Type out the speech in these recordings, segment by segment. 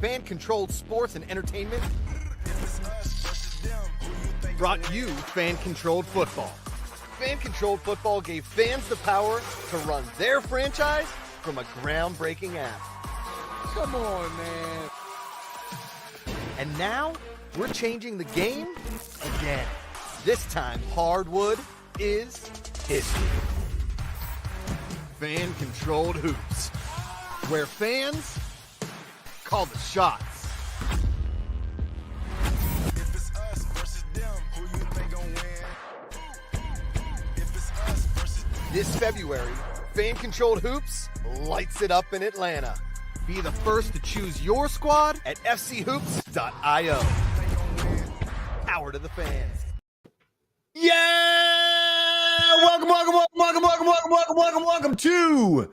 fan-controlled sports and entertainment brought you fan-controlled football. Fan-controlled football gave fans the power to run their franchise from a groundbreaking app. Come on, man. And now, we're changing the game again. This time, hardwood is history. Fan-controlled hoops, where fans call the shots. If it's us versus them, who you think gon' win? If it's us versus This February, Fan-Controlled Hoops lights it up in Atlanta. Be the first to choose your squad at fchoops.io. Power to the fans. Yeah! Welcome to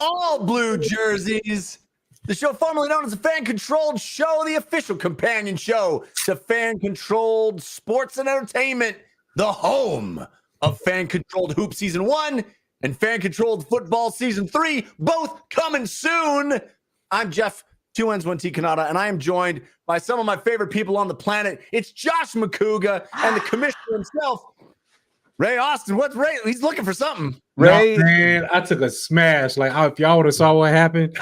All Blue Jerseys, the show formerly known as the Fan-Controlled Show, the official companion show to Fan-Controlled Sports and Entertainment, the home of Fan-Controlled Hoop Season 1 and Fan-Controlled Football Season 3, both coming soon. I'm Jeff, 2 N's, 1 T Kanata, and I am joined by some of my favorite people on the planet. It's Josh McCouga and the commissioner himself, Ray Austin. What's Ray? He's looking for something. Ray, no, man, I took a smash. Like, if y'all would have saw what happened,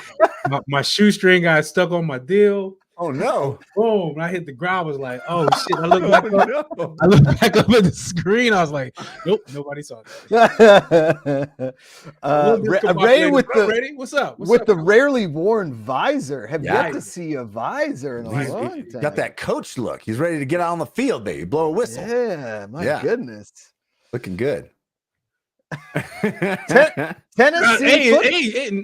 my shoestring got stuck on my deal. Oh no! Boom! When I hit the ground, I was like, "Oh shit!" I looked back up. I looked back up at the screen. I was like, "Nope, nobody saw that." Ray with the ready? What's up? With the rarely worn visor. Have yet to see a visor in a long time. Got that coach look. He's ready to get out on the field, baby. Blow a whistle. Yeah, my goodness, looking good. Tennessee.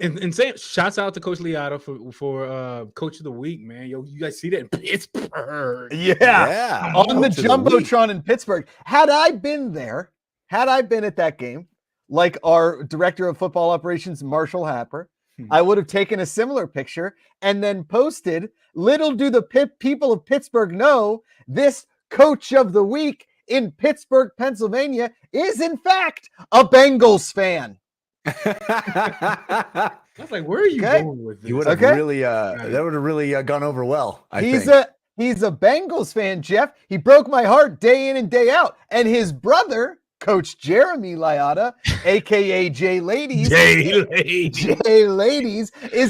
And say shouts out to Coach Liotta for Coach of the Week, man. Yo, you guys see that in Pittsburgh? Yeah. On the Jumbotron in Pittsburgh. Had I been there, had I been at that game, like our director of football operations, Marshall Happer, I would have taken a similar picture and then posted, little do the people of Pittsburgh know, this Coach of the Week in Pittsburgh, Pennsylvania, is in fact a Bengals fan. I was like, where are you going with this? You would have really, that would have really gone over well. He's a Bengals fan, Jeff. He broke my heart day in and day out. And his brother, Coach Jeremy Liotta, aka Jay Ladies, is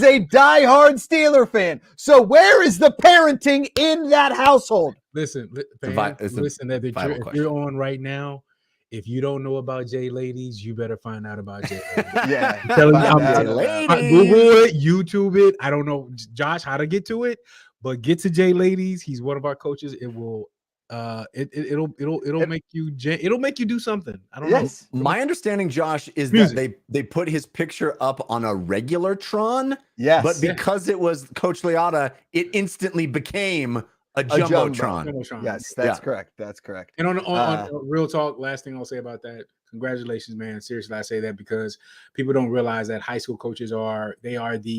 a diehard Steeler fan. So where is the parenting in that household? Listen, if you're on right now, if you don't know about Jay Ladies, you better find out about Jay Ladies. Yeah, Google it, YouTube it. I don't know, Josh, how to get to it, but get to Jay Ladies. He's one of our coaches. It will. It'll make you do something. I don't know. My understanding, Josh, is that they put his picture up on a regular Tron. Yes, but because it was Coach Liotta, it instantly became a Jumbotron. Yes, that's correct. That's correct. And on real talk, last thing I'll say about that, congratulations, man. Seriously, I say that because people don't realize that high school coaches are the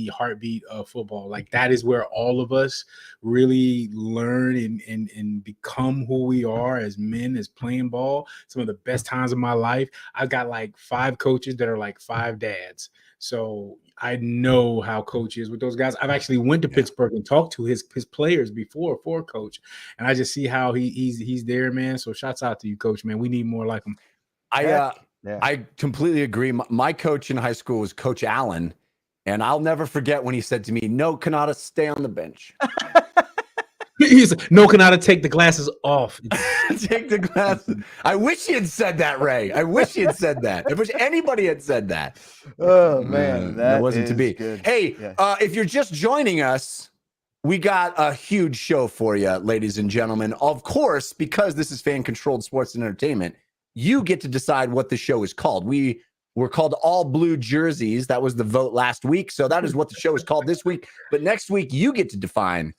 heartbeat of football. Like, that is where all of us really learn and become who we are as men, as playing ball. Some of the best times of my life. I've got like 5 coaches that are like 5 dads. So I know how coach is with those guys. I've actually went to Pittsburgh and talked to his players before for coach, and I just see how he's there, man. So shouts out to you, coach, man. We need more like him. I completely agree. My coach in high school was Coach Allen, and I'll never forget when he said to me, "No, Kanata, stay on the bench." He's no Kanata, take the glasses off. Take the glasses. I wish he had said that, Ray. I wish he had said that. I wish anybody had said that. Oh man, that wasn't to be. Good. Hey, if you're just joining us, we got a huge show for you, ladies and gentlemen. Of course, because this is fan-controlled sports and entertainment, you get to decide what the show is called. We were called All Blue Jerseys. That was the vote last week. So that is what the show is called this week. But next week, you get to define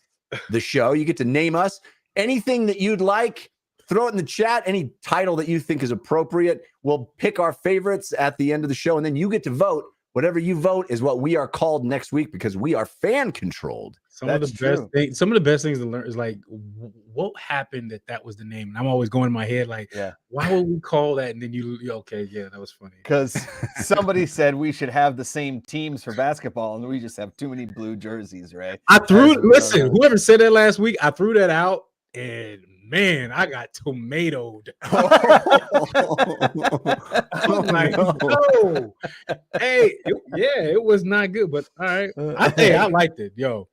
the show. You get to name us. Anything that you'd like, throw it in the chat. Any title that you think is appropriate. We'll pick our favorites at the end of the show, and then you get to vote whatever you vote is what we are called next week because we are fan controlled. Some of the best things to learn is like, what happened that was the name? And I'm always going in my head like, why would we call that? And then okay, yeah, that was funny. Because somebody said we should have the same teams for basketball, and we just have too many blue jerseys, right? Listen, whoever said that last week, I threw that out, and man, I got tomatoed. I'm like, no. Hey, it was not good, but all right. I liked it. Yo,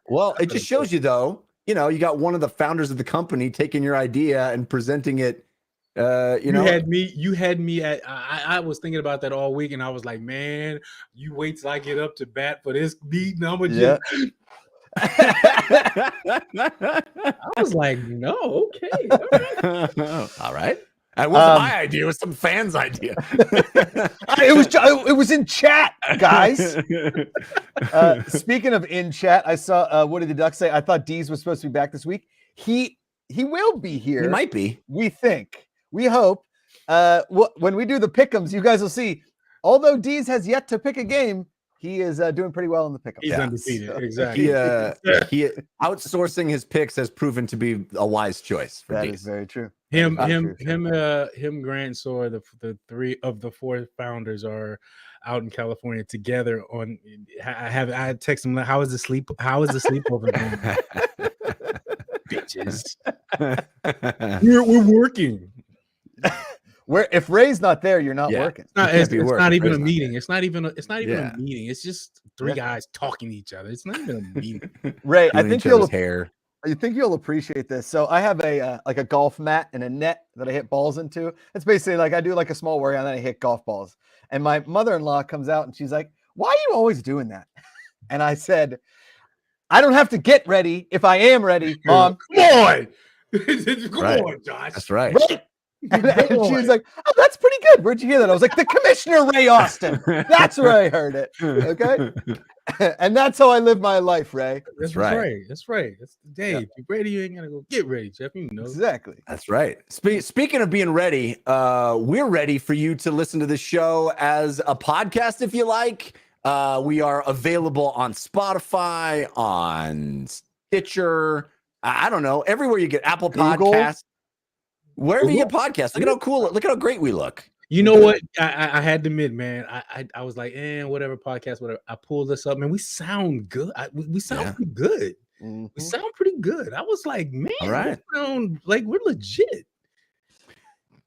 well, it just shows you though, you got one of the founders of the company taking your idea and presenting it. You had me at I was thinking about that all week, and I was like, man, you wait till I get up to bat for this beat number. I was like, no, okay. All right. That wasn't my idea. It was some fan's idea. It was in chat, guys. Speaking of in chat, I saw what did the Ducks say? I thought Dees was supposed to be back this week. He will be here. He might be. We think. We hope. When we do the pick'ems, you guys will see. Although Dees has yet to pick a game, he is doing pretty well in the pick'em. He's undefeated. Exactly. He outsourcing his picks has proven to be a wise choice. That is very true. Him, Grant, Sawyer, the three of the four founders are out in California together. I text him, how is the sleepover going? Bitches. We're working. If Ray's not there, you're not working. It's not even a meeting. It's not even a meeting. It's just three guys talking to each other. It's not even a meeting. Ray, I think you'll appreciate this. So I have a golf mat and a net that I hit balls into. It's basically like I do like a small workout and then I hit golf balls. And my mother-in-law comes out and she's like, "Why are you always doing that?" And I said, "I don't have to get ready if I am ready, Mom." Come on. Come on, Josh. That's right. And she was like, "Oh, that's pretty good. Where'd you hear that?" I was like, "The Commissioner Ray Austin." That's where I heard it. Okay. And that's how I live my life, Ray. That's right. That's right. Dave, you ready? You ain't gonna go get ready, Jeff. You know exactly. That's right. Speaking of being ready, we're ready for you to listen to the show as a podcast if you like. We are available on Spotify, on Stitcher. I don't know, everywhere you get Apple Podcasts. Wherever you get podcasts, look at how great we look. You know what? I had to admit, man, I was like, whatever podcast, whatever. I pulled this up, man. We sound good. We sound pretty good. Mm-hmm. We sound pretty good. I was like, man, we sound like we're legit.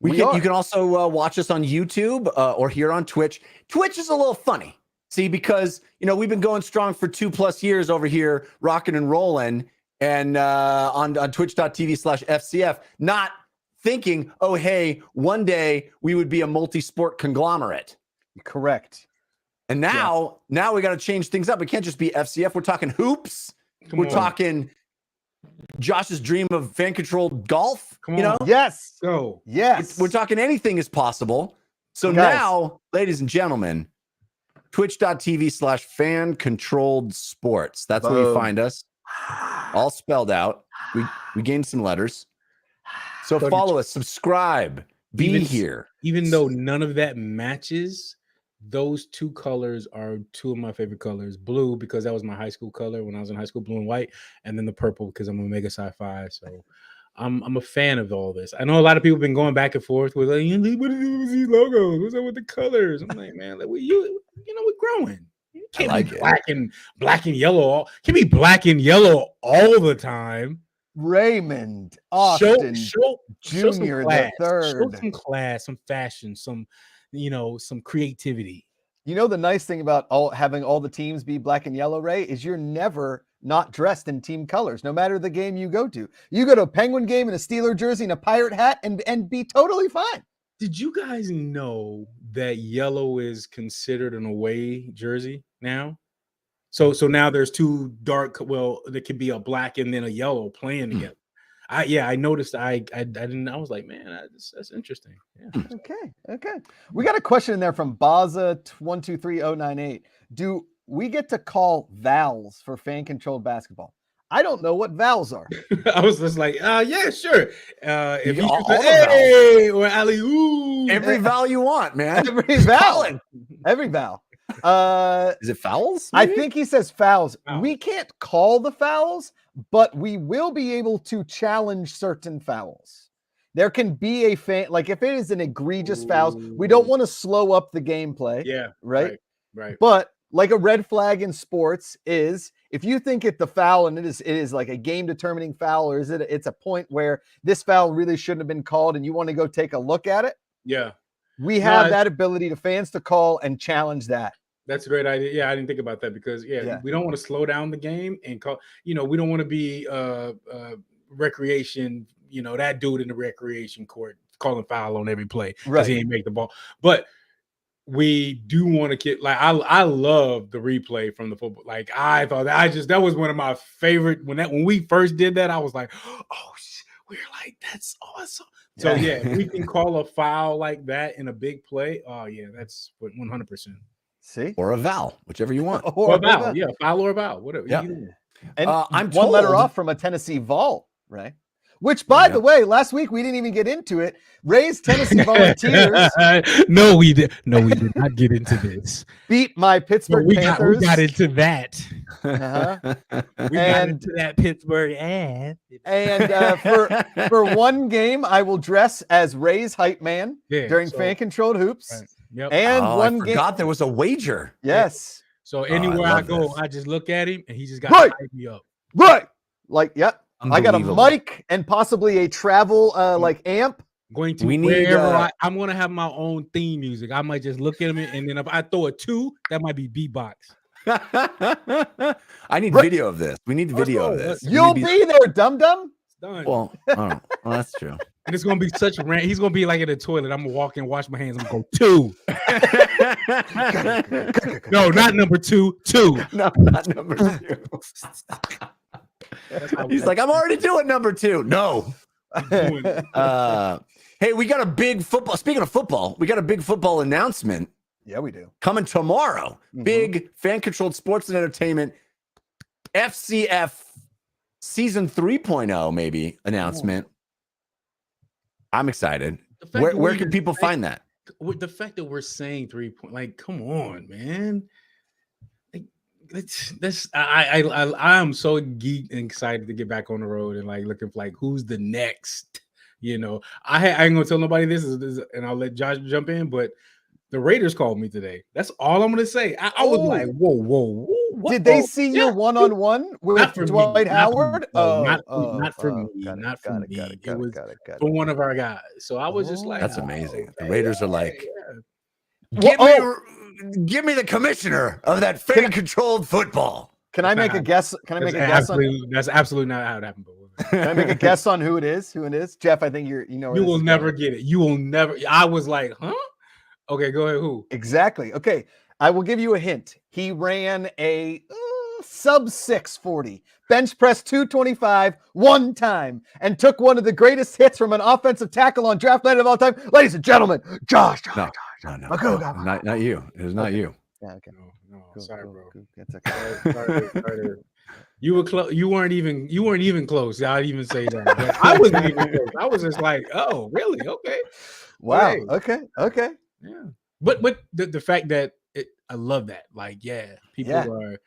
You can also watch us on YouTube or here on Twitch. Twitch is a little funny. See, because we've been going strong for 2+ years over here, rocking and rolling, and on twitch.tv/FCF, not thinking, oh, hey, one day we would be a multi-sport conglomerate. Correct. And now we got to change things up. It can't just be FCF. We're talking hoops. We're talking Josh's dream of fan-controlled golf. Yes. So yes. We're talking anything is possible. So now, ladies and gentlemen, twitch.tv/fan-controlled sports. That's where you find us. All spelled out. We gained some letters. So follow us, subscribe, be here. Even though none of that matches, those two colors are two of my favorite colors. Blue, because that was my high school color when I was in high school, blue and white, and then the purple because I'm a mega sci-fi. So I'm a fan of all this. I know a lot of people have been going back and forth with like, what are these logos? What's up with the colors? I'm like, man, we're growing. You can't be black and yellow. Can't be black and yellow all the time. Raymond Austin Jr. the third. Show some class, some fashion, some creativity. The nice thing about having all the teams be black and yellow, Ray, is you're never not dressed in team colors, no matter the game you go to. You go to a Penguin game in a Steeler jersey and a Pirate hat and be totally fine. Did you guys know that yellow is considered an away jersey now? So now there's two dark. Well, there could be a black and then a yellow playing together. I noticed. I didn't. I was like, man, that's interesting. Yeah. Okay. We got a question in there from Baza123098. Do we get to call vowels for fan-controlled basketball? I don't know what vowels are. I was just like, yeah, sure. If you all hey or alley-oop. Every vowel you want, man. Every vowel. Every vowel. Is it fouls? I maybe? think he says fouls. Fouls. We can't call the fouls, but we will be able to challenge certain fouls. There can be a fan, like if it is an egregious fouls, we don't want to slow up the gameplay. Yeah. Right. Right. But like a red flag in sports is if you think it's the foul and it is like a game determining foul, or is it's a point where this foul really shouldn't have been called and you want to go take a look at it. Yeah. We have that ability to fans to call and challenge that. That's a great idea. Yeah, I didn't think about that because we don't want to slow down the game and call. We don't want to be recreation. That dude in the recreation court calling foul on every play because he ain't make the ball. But we do want to get like I love the replay from the football. Like I thought that was one of my favorite when we first did that. I was like, oh, we're like that's awesome. So if we can call a foul like that in a big play. Oh yeah, that's 100%. See, or a vowel, whichever you want. Or a vowel, foul or a vowel, whatever. Yeah. And I'm one letter told- off from a Tennessee Vol, right? Which, by the way, last week we didn't even get into it. Ray's Tennessee Volunteers. No, we did not get into this. Beat my Pittsburgh Panthers. We got into that. Uh-huh. We got into that Pittsburgh ad. And for one game, I will dress as Ray's hype man during fan controlled hoops. Right. Yep. And one I game. forgot there was a wager. Yes. So anywhere I go, this. I just look at him and he just got to hype me up. Right. Like, yep. I got a Unbelievable. mic and possibly a travel like amp. Going to We need, wherever I'm going to have my own theme music. I might just look at him and then if I throw a 2, that might be beatbox. I need video of this. We need video of this. You'll be there, dum dum. It's done. Well, well, that's true. And it's gonna be such a rant. He's gonna be like in the toilet. I'm gonna walk in, wash my hands. I'm gonna go 2. No, not number 2. 2. No, not number 2. He's like, I'm already doing number 2. No. Hey, we got a big football. Speaking of football, we got a big football announcement. Yeah, we do. Coming tomorrow. Big fan-controlled sports and entertainment FCF season 3.0 maybe announcement. I'm excited. Where can people find that? With the fact that we're saying 3 point, like, come on, man. Like, I am so geeked and excited to get back on the road and like looking for like who's the next. I ain't gonna tell nobody this, and I'll let Josh jump in, but the Raiders called me today. That's all I'm gonna say. I was like, whoa. What? Did they see your one-on-one with Dwight Howard? Not for me. Got Not for me. It was got it. for one of our guys. So I was just like, That's amazing. The Raiders are like, Yeah. give me the commissioner of that fan-controlled football. Can I make a guess? Can I make a guess on? That's absolutely not how it happened. But Can I make a guess on who it is? Jeff, I think you know. you will never get it. You will never. I was like, huh? Okay, go ahead. Who? Exactly. Okay, I will give you a hint. He ran a sub 640, bench press 225 one time, and took one of the greatest hits from an offensive tackle on draft night of all time. Ladies and gentlemen, Josh. No. Not you. It was not you. Yeah, okay. No. Cool, Sorry, cool, bro. cool. That's okay. Sorry. You were close. You weren't even close. I'd even say that. But I wasn't even close. I was just like, oh, really? Okay. Wow. Hey. Okay. Yeah. But the fact that I love that. Like, people are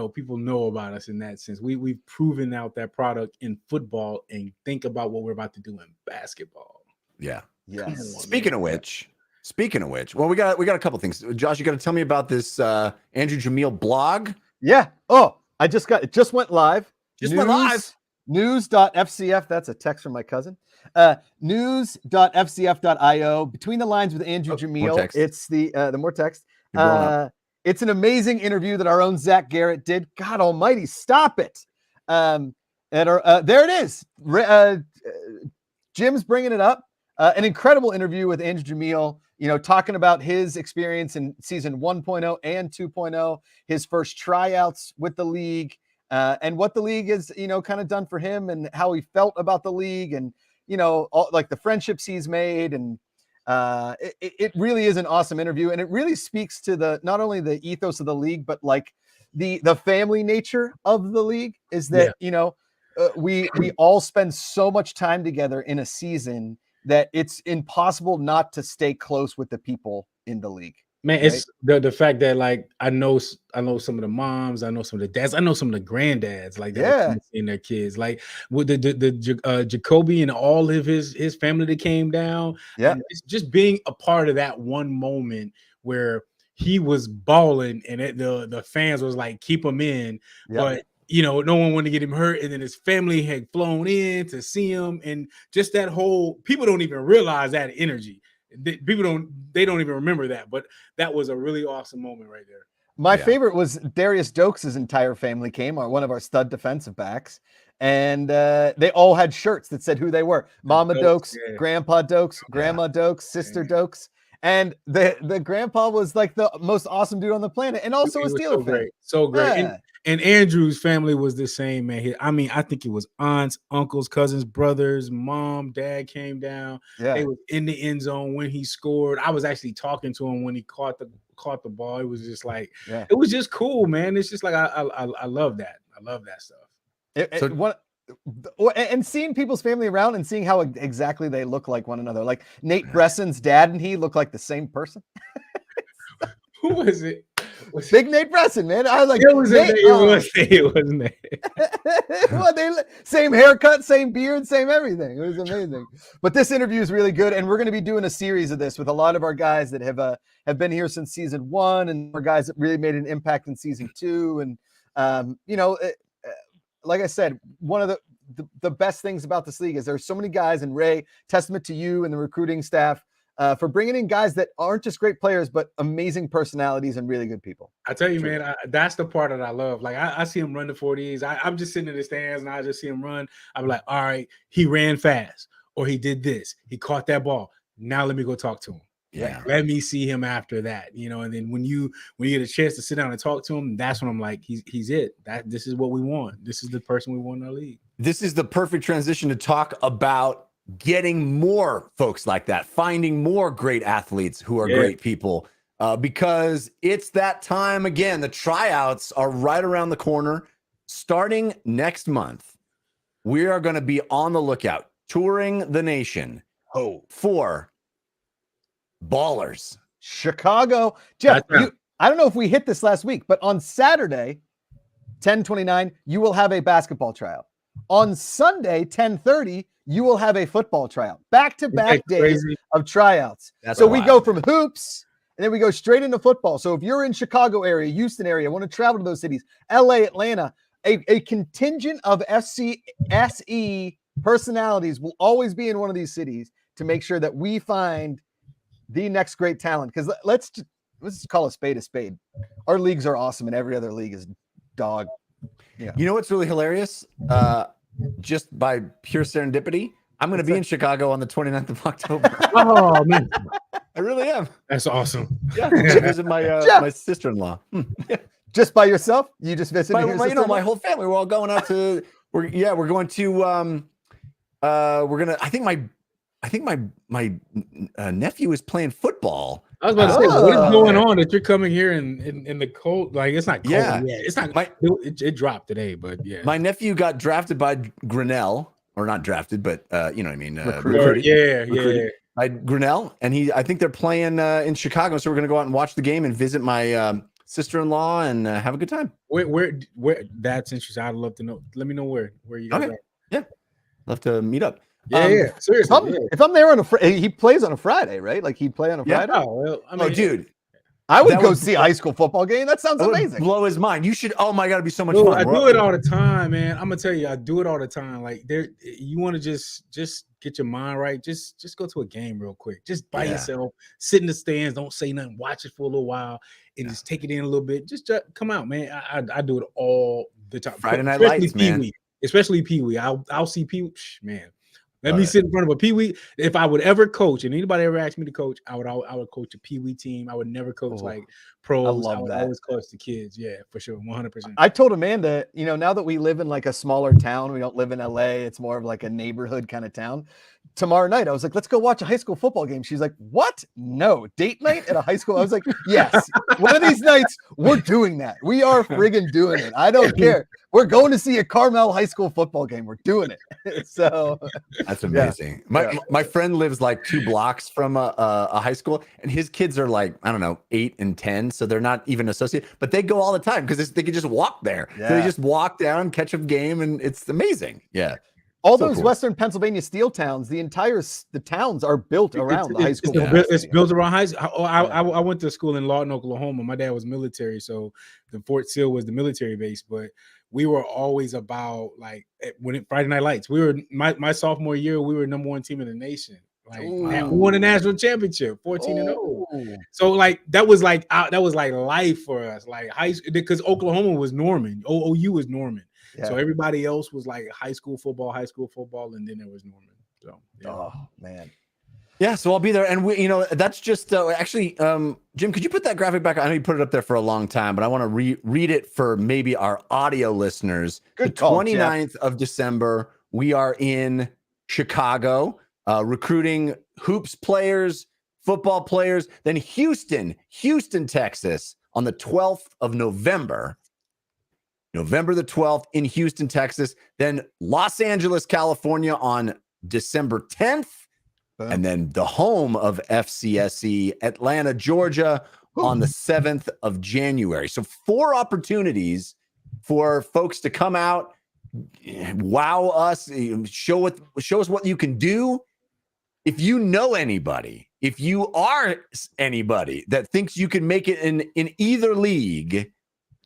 people know about us in that sense. We've proven out that product in football and think about what we're about to do in basketball. Yeah. Yes. Speaking of which, well, we got a couple things. Josh, you got to tell me about this Andrew Jamil blog. Yeah. Oh, it just went live. Went live. News.fcf. That's a text from my cousin. News.fcf.io. Between the lines with Andrew Jamil. It's the more text. It's an amazing interview that our own Zach Garrett did. God almighty, stop it. There it is. Jim's bringing it up. An incredible interview with Andrew Jamil, talking about his experience in season 1.0 and 2.0, his first tryouts with the league, and what the league is, kind of done for him and how he felt about the league and, all, like the friendships he's made. And it really is an awesome interview. And it really speaks to not only the ethos of the league, but like the family nature of the league is that, we all spend so much time together in a season that it's impossible not to stay close with the people in the league. Man, right? it's the fact that like I know some of the moms, I know some of the dads, I know some of the grandads like that Yeah. were seeing their kids, like with the Jacoby and all of his family that came down, Yeah. and it's just being a part of that one moment where he was balling and the fans was like keep him in, Yep. but no one wanted to get him hurt, and then his family had flown in to see him, and just that whole people don't even realize that energy. People don't even remember that, but that was a really awesome moment right there. My favorite was Darius Dokes' entire family came, or one of our stud defensive backs, and they all had shirts that said who they were. Mama Dokes, Grandpa Dokes, Grandma Dokes, Sister Dokes. And the grandpa was like the most awesome dude on the planet, and also a Steeler fan. So great. Yeah. And Andrew's family was the same, man. I think it was aunts, uncles, cousins, brothers, mom, dad came down. Yeah. They were in the end zone when he scored. I was actually talking to him when he caught the ball. It was just like it was just cool, man. It's just like I love that. I love that stuff. And seeing people's family around and seeing how exactly they look like one another. Like Nate Bresson's dad and he look like the same person. Who was it? Big Nate Bresson, man. I was like, it wasn't Nate. Well, same haircut, same beard, same everything. It was amazing. But this interview is really good, and we're going to be doing a series of this with a lot of our guys that have been here since season 1, and our guys that really made an impact in season 2. And like I said, one of the best things about this league is there's so many guys, and Ray, testament to you and the recruiting staff for bringing in guys that aren't just great players, but amazing personalities and really good people. I tell you, man, that's the part that I love. Like I see him run the 40s. I'm just sitting in the stands and I just see him run. I'm like, all right, he ran fast, or he did this. He caught that ball. Now let me go talk to him. Yeah. Let me see him after that, and then when you get a chance to sit down and talk to him, that's when I'm like, he's it. This is what we want. This is the person we want in our league. This is the perfect transition to talk about getting more folks like that, finding more great athletes who are great people, because it's that time again. The tryouts are right around the corner. Starting next month, we are going to be on the lookout, touring the nation for ballers. Chicago. Jeff, I don't know if we hit this last week, but on Saturday, 10/29, you will have a basketball tryout. On Sunday, 10:30, you will have a football tryout. Back-to-back days of tryouts. So we go from hoops, and then we go straight into football. So if you're in Chicago area, Houston area, want to travel to those cities, LA, Atlanta, a contingent of SE personalities will always be in one of these cities to make sure that we find the next great talent. Because let's just call a spade a spade. Our leagues are awesome, and every other league is dog. Yeah. You know what's really hilarious? Just by pure serendipity, I'm going to be in Chicago on the 29th of October. Oh, man. I really am. That's awesome. Yeah, to visit my sister-in-law. Just by yourself? You just visiting your sister-in-law? My whole family. We're all going out to. We're going to. I think my nephew is playing football. I was about to say, what is going on that you're coming here in the cold? Like, it's not cold. Yeah. It's not. It dropped today, but yeah. My nephew got drafted by Grinnell, or not drafted, but you know what I mean. Recruited. By Grinnell, and I think they're playing in Chicago, so we're gonna go out and watch the game and visit my sister-in-law and have a good time. Where? That's interesting. I'd love to know. Let me know where you guys are. Yeah, love to meet up. Yeah, seriously. If I'm there on he plays on a Friday, right? Like he'd play on a Friday. Oh, well, I mean, dude, I would go see a high school football game. That sounds amazing. Blow his mind. You should. Oh my God, it'd be so much fun. I do it all the time, man. I'm gonna tell you, I do it all the time. Like you want to just get your mind right. Just go to a game real quick. Just by yourself, sit in the stands, don't say nothing, watch it for a little while, and just take it in a little bit. Just come out, man. I do it all the time. Friday Night Lights, man. Especially Pee Wee. I'll see Pee Wee, man. Let me sit in front of a Pee Wee. If I would ever coach, and anybody ever asked me to coach, I would coach a Pee Wee team. I would never coach like pros. I would always coach the kids. Yeah, for sure, 100%. I told Amanda, now that we live in like a smaller town, we don't live in LA. It's more of like a neighborhood kind of town. Tomorrow night, I was like, let's go watch a high school football game. She's like, what? No, date night at a high school? I was like, yes. One of these nights, we're doing that. We are friggin' doing it. I don't care. We're going to see a Carmel High School football game. We're doing it. So that's amazing. My friend lives like 2 blocks from a high school, and his kids are like, I don't know, 8 and 10, so they're not even associated, but they go all the time because they can just walk there. Yeah. So they just walk down, catch a game, and it's amazing. Yeah. all So those cool. Western Pennsylvania steel towns, the towns are built around the high school. It's built around high school. I went to school in Lawton, Oklahoma. My dad was military, so the Fort Sill was the military base, but we were always about like Friday Night Lights. We were my sophomore year. We were number 1 team in the nation. Like we won a national championship, 14-0. So like that was like life for us. Like high school, because Oklahoma was Norman. OU was Norman. Yeah. So everybody else was like high school football, and then there was Norman. So yeah. Oh man. Yeah, so I'll be there, and that's just actually, Jim, could you put that graphic back? I know you put it up there for a long time, but I want to read it for maybe our audio listeners. Good call, 29th of December, we are in Chicago, recruiting hoops players, football players. Then Houston, Texas, on the 12th of November. November the 12th in Houston, Texas. Then Los Angeles, California on December 10th. And then the home of FCSE, Atlanta, Georgia, on the 7th of January. So 4 opportunities for folks to come out, wow us, show us what you can do. If you know anybody, if you are anybody that thinks you can make it in either league,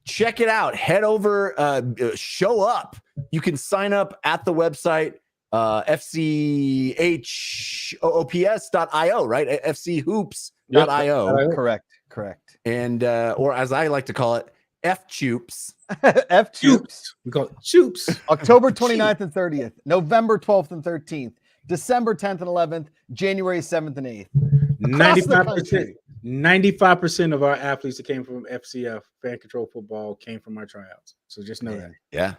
check it out. Head over, show up. You can sign up at the website. FCHOOPS.io, right? FCHoops.io. Yep, correct. And or as I like to call it, FChoops. FChoops. We call it Choops. October 29th and 30th, November 12th and 13th, December 10th and 11th, January 7th and 8th. 95% of our athletes that came from FCF, fan control football, came from our tryouts. So just know that. Yeah.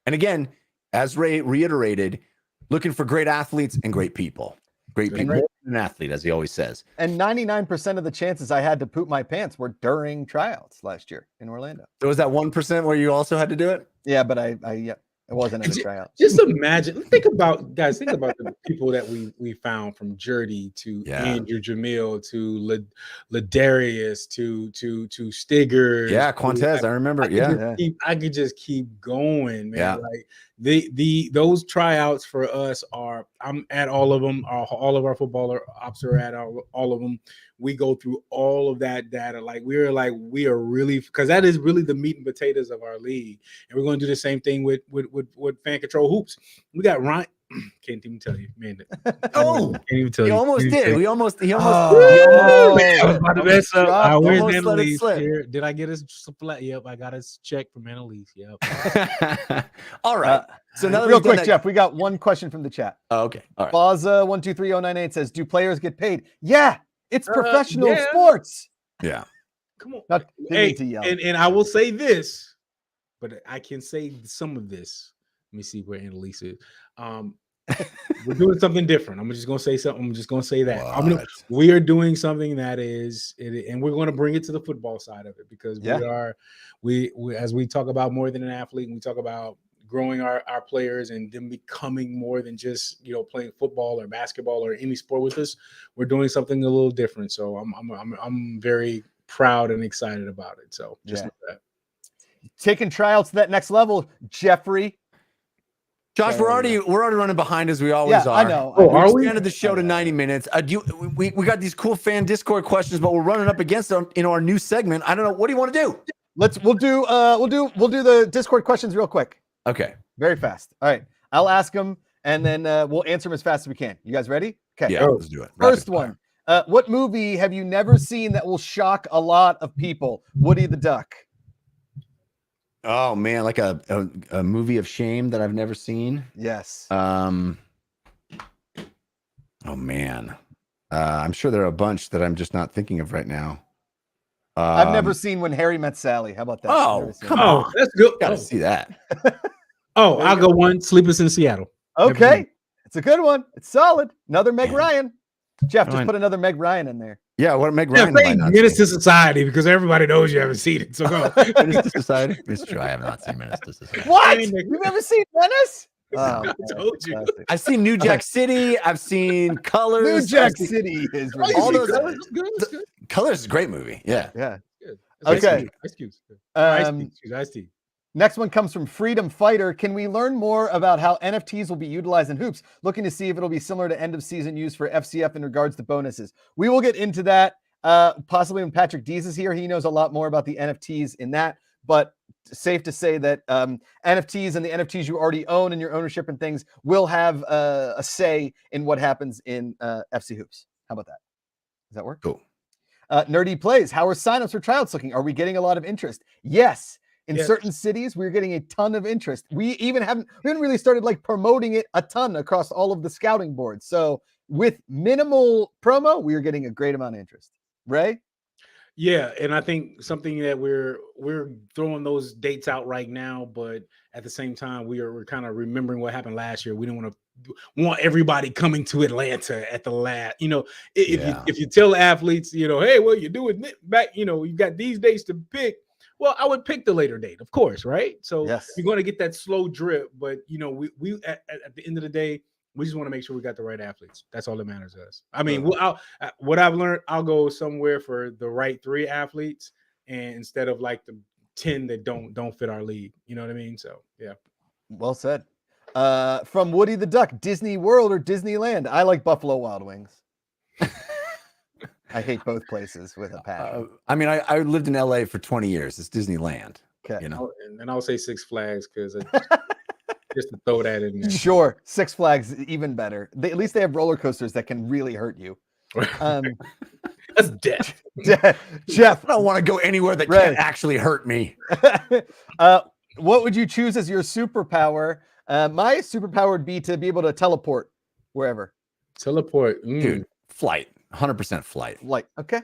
And again, as Ray reiterated, looking for great athletes and great people. Great people. An athlete, as he always says. And 99% of the chances I had to poop my pants were during tryouts last year in Orlando. So was that 1% where you also had to do it? Yeah, but I it wasn't in the tryouts. Just imagine. Think about the people that we found, from Jerdy to Andrew Jamil to Ladarius to Stigger. Yeah, Quantez. I remember. I could just keep going, man. Yeah. Like those tryouts for us are. I'm at all of them. All of our footballer ops are at all of them. We go through all of that data. We are really, because that is really the meat and potatoes of our league, and we're going to do the same thing with fan control hoops. We got Ryan. Can't even tell you, man. Can't even tell you. He almost did. He almost. I was about to mess up. Where's Annalise here? Did I get his flat? Yep, I got his check from Annalise. Yep. All right. So now, real quick, Jeff, we got one question from the chat. Oh, okay. All right. Baza123098 says, "Do players get paid?" Yeah, it's professional sports. Yeah. Come on. And I will say this, but I can say some of this. Let me see where Annalise is. We're doing something different. I'm just gonna say something. I'm just gonna say that we are doing something that is, and we're going to bring it to the football side of it, because we as we talk about more than an athlete, and we talk about growing our players and them becoming more than just playing football or basketball or any sport with us. We're doing something a little different. So I'm very proud and excited about it. So just know that. Taking tryouts to that next level, Jeffrey. Josh, we're already running behind, as we always are. I know. We expanded the show to 90 minutes. We got these cool fan Discord questions, but we're running up against them in our new segment. I don't know. What do you want to do? We'll do the Discord questions real quick. Okay. Very fast. All right. I'll ask them, and then we'll answer them as fast as we can. You guys ready? Okay. Yeah, let's do it. First one. What movie have you never seen that will shock a lot of people? Woody the Duck. Oh man, like a movie of shame that I've never seen. Yes. Oh man, I'm sure there are a bunch that I'm just not thinking of right now. I've never seen When Harry Met Sally. How about that? Oh, come on, that's good. Gotta see that. I'll go one. Sleepless in Seattle. Okay, it's a good one. It's solid. Another Meg Ryan. Jeff, just put another Meg Ryan in there. Yeah, what Meg Yeah, Ryan have I say not Menace seen? to Society because everybody knows you haven't seen it. So go. Menace to Society. It's true. I have not seen Menace to Society. What? Hey, Nick. You've never seen Menace? No. Oh, I told you. fantastic. I've seen New Jack City. I've seen Colors. New I've Jack seen- City is Oh, you All see those- Colors? It's good. It's good. Colors is a great movie. Yeah. Yeah. Good. Okay. Ice Cube. Um, Ice T. Next one comes from Freedom Fighter. Can we learn more about how NFTs will be utilized in hoops? Looking to see if it'll be similar to end of season use for FCF in regards to bonuses. We will get into that possibly when Patrick Dees is here. He knows a lot more about the NFTs in that, but safe to say that NFTs and the NFTs you already own and your ownership and things will have a say in what happens in FC Hoops. How about that? Does that work? Cool. Nerdy Plays. How are signups for tryouts looking? Are we getting a lot of interest? Yes. In Yes. certain cities, we're getting a ton of interest. We haven't really started like promoting it a ton across all of the scouting boards. So with minimal promo, we are getting a great amount of interest. Ray? Yeah, and I think something that we're throwing those dates out right now, but at the same time, we're kind of remembering what happened last year. We don't want everybody coming to Atlanta at the last. You know, if you tell athletes, you know, hey, well, you're doing it back. You know, you've got these dates to pick. Well, I would pick the later date, of course, right? So Yes. you're going to get that slow drip, but you know, we at the end of the day, we just want to make sure we got the right athletes. That's all that matters to us. I mean, what I've learned, I'll go somewhere for the right 3 athletes, and instead of like the 10 that don't fit our league. You know what I mean? So yeah. Well said. From Woody the Duck, Disney World or Disneyland? I like Buffalo Wild Wings. I hate both places with a passion. I mean, I lived in LA for 20 years. It's Disneyland. Okay. You know, And I'll say Six Flags because just to throw that in there. Sure. Six Flags, even better. At least they have roller coasters that can really hurt you. That's death. Jeff, I don't want to go anywhere that Ray. can't actually hurt me. what would you choose as your superpower? My superpower would be to be able to teleport wherever. Teleport. Dude, flight. 100% flight. Like, okay.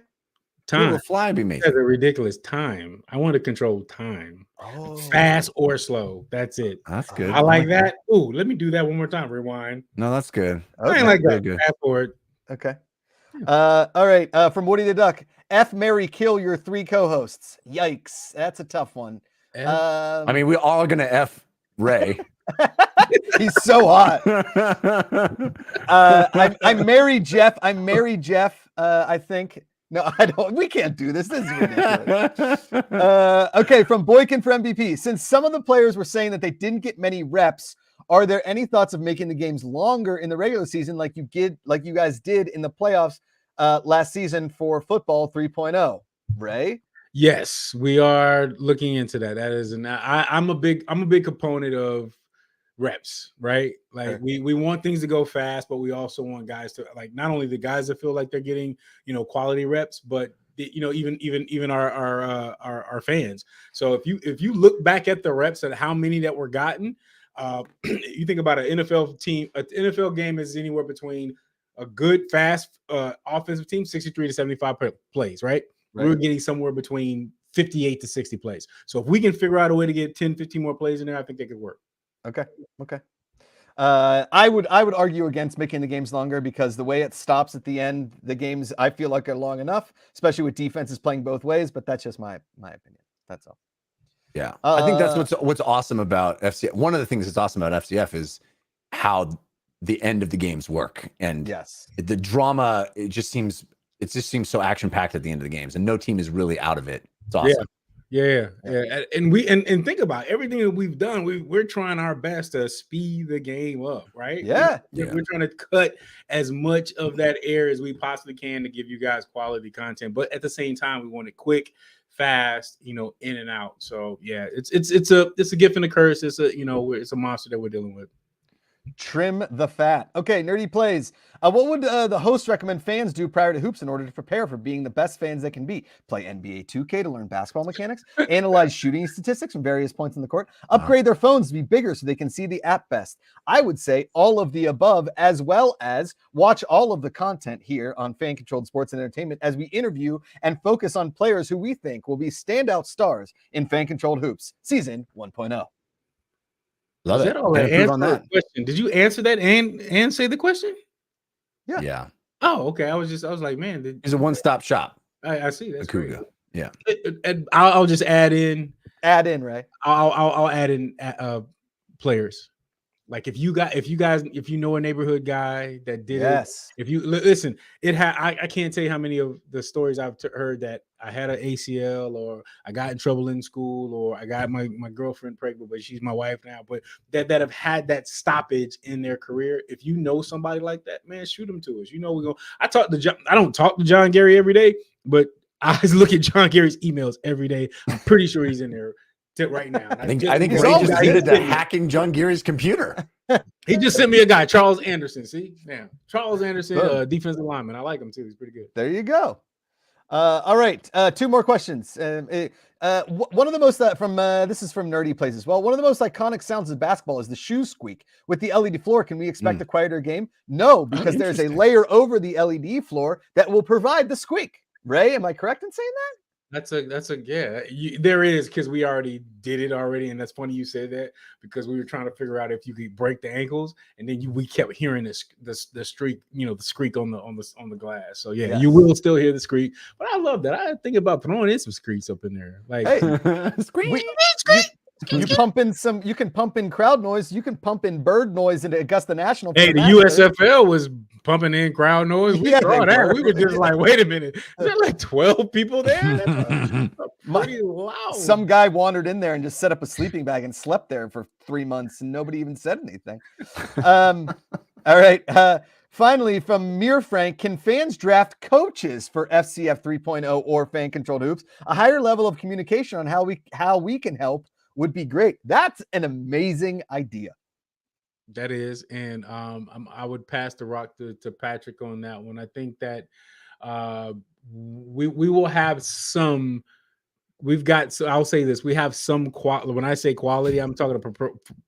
Time. Fly would be amazing. That's a ridiculous time. I want to control time. Oh. Fast or slow. That's it. That's good. I like that. Ooh, let me do that one more time. Rewind. No, that's good. I ain't like that. Good. Fast forward. Okay. All right. From Woody the Duck. F, marry, kill your 3 co-hosts. Yikes. That's a tough one. I mean, we're all going to F Ray. He's so hot. I'm married, Jeff. I think. No, I don't. We can't do this. This is ridiculous. Okay, from Boykin for MVP. Since some of the players were saying that they didn't get many reps, are there any thoughts of making the games longer in the regular season, like you guys did in the playoffs last season for football 3.0? Ray? Yes, we are looking into that. That is, I'm a big component of reps, right? Like Sure. we want things to go fast, but we also want guys to, like, not only the guys that feel like they're getting, you know, quality reps, but even our fans. So if you look back at the reps and how many that were gotten, you think about an NFL team. An NFL game is anywhere between a good fast offensive team, 63 to 75 plays, right? We're getting somewhere between 58 to 60 plays. So if we can figure out a way to get 10, 15 more plays in there, I think they could work. Okay. I would argue against making the games longer because the way it stops at the end, the games I feel like are long enough, especially with defenses playing both ways. But that's just my opinion. That's all. Yeah, I think that's what's awesome about FCF. One of the things that's awesome about FCF is how the end of the games work, and yes, the drama. It just seems so action packed at the end of the games, and no team is really out of it. It's awesome. Yeah. And think about everything that we've done. We're trying our best to speed the game up, right? We're trying to cut as much of that air as we possibly can to give you guys quality content, but at the same time, we want it quick, fast, you know, in and out. So yeah, it's a gift and a curse. It's a monster that we're dealing with. Trim the fat. Okay, Nerdy Plays. What would the host recommend fans do prior to hoops in order to prepare for being the best fans they can be? Play NBA 2K to learn basketball mechanics, analyze shooting statistics from various points in the court, upgrade their phones to be bigger so they can see the app best. I would say all of the above, as well as watch all of the content here on Fan Controlled Sports and Entertainment as we interview and focus on players who we think will be standout stars in Fan Controlled Hoops Season 1.0. Love Is it. that all that answer on that question? Did you answer that and say the question? Yeah. Oh, okay. I was like, man, He's a one-stop shop. I see. That's great. Akuga. Yeah. And I'll just add in. Right? I'll add in players. Like if you know a neighborhood guy that did it, if you listen, I can't tell you how many of the stories I've heard that I had an ACL or I got in trouble in school or I got my girlfriend pregnant, but she's my wife now. But that have had that stoppage in their career. If you know somebody like that, man, shoot them to us. You know, I don't talk to John Gary every day, but I look at John Gary's emails every day. I'm pretty sure he's in there right now. I think Ray just needed to hacking John Gary's computer. He just sent me a guy, Charles Anderson. See, now Charles Anderson, defensive lineman. I like him too. He's pretty good. There you go. All right, 2 more questions. One of the most this is from Nerdy Plays as well. One of the most iconic sounds of basketball is the shoe squeak with the LED floor. Can we expect a quieter game? No, because there's a layer over the LED floor that will provide the squeak. Ray, am I correct in saying that? That's yeah. There is, because we already did it already, and that's funny you said that because we were trying to figure out if you could break the ankles, and then we kept hearing the streak, the squeak on the glass. So yeah, you will still hear the squeak, but I love that. I think about throwing in some squeaks up in there, like squeak. You can pump in crowd noise. You can pump in bird noise into Augusta National. Hey, the USFL was pumping in crowd noise. We saw that. We were just like, wait a minute. Is there like 12 people there? That's pretty loud. Some guy wandered in there and just set up a sleeping bag and slept there for 3 months, and nobody even said anything. All right. Finally, from Mir Frank, can fans draft coaches for FCF 3.0 or fan-controlled hoops? A higher level of communication on how we can help would be great. That's an amazing idea. That is, and I would pass the rock to Patrick on that one. I think that we will have some. We've got. So I'll say this: we have some quality. When I say quality, I'm talking about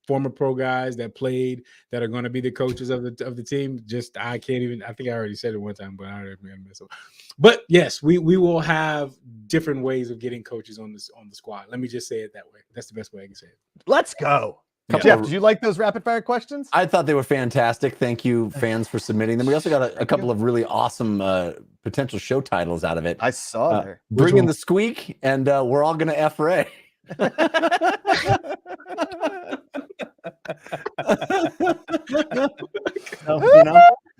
former pro guys that played that are going to be the coaches of the team. Just I can't even. I think I already said it one time, but I already mess up. But yes, we will have different ways of getting coaches on the squad. Let me just say it that way. That's the best way I can say it. Let's go. Jeff, did you like those rapid fire questions? I thought they were fantastic. Thank you, fans, for submitting them. We also got a couple of really awesome potential show titles out of it. I saw there. Bring in the squeak, and we're all going to F Ray. Nothing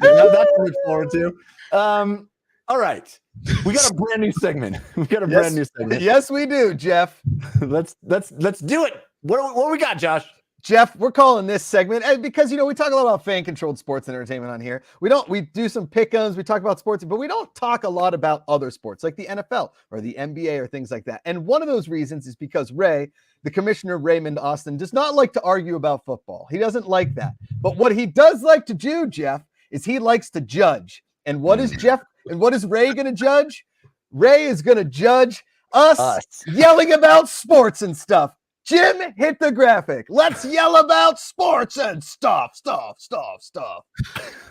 to look forward to. All right. We got a brand new segment. Brand new segment. Yes, we do, Jeff. Let's do it. What we got, Josh? Jeff, we're calling this segment because, we talk a lot about fan-controlled sports and entertainment on here. We do some pick-ems, we talk about sports, but we don't talk a lot about other sports like the NFL or the NBA or things like that. And one of those reasons is because Ray, the commissioner, Raymond Austin, does not like to argue about football. He doesn't like that. But what he does like to do, Jeff, is he likes to judge. And what is Ray going to judge? Ray is going to judge us yelling about sports and stuff. Jim, hit the graphic. Let's yell about sports and stuff.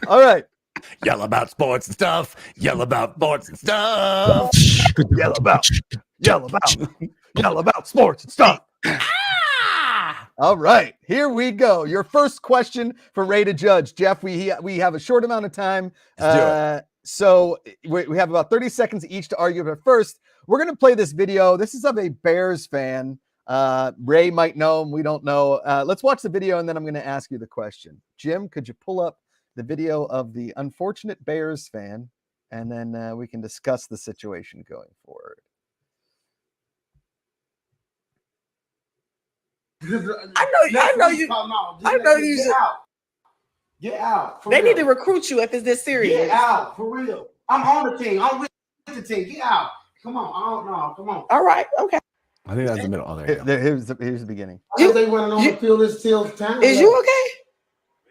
All right. Yell about sports and stuff. Yell about sports and stuff. Yell about sports and stuff. All right, here we go. Your first question for Ray to judge. Jeff, we have a short amount of time. So we have about 30 seconds each to argue. But first, we're going to play this video. This is of a Bears fan. Ray might know him. We don't know. Let's watch the video, and then I'm going to ask you the question. Jim, could you pull up the video of the unfortunate Bears fan, and then we can discuss the situation going forward. I know you. Get out. They need to recruit you if it's this serious. Get out, for real. I'm on the team. I'm with the team. Get out. Come on. I don't know. Come on. All right. Okay. I think that's the middle. Oh, there you go. Here's the beginning. They went on the field this till time. Is you okay?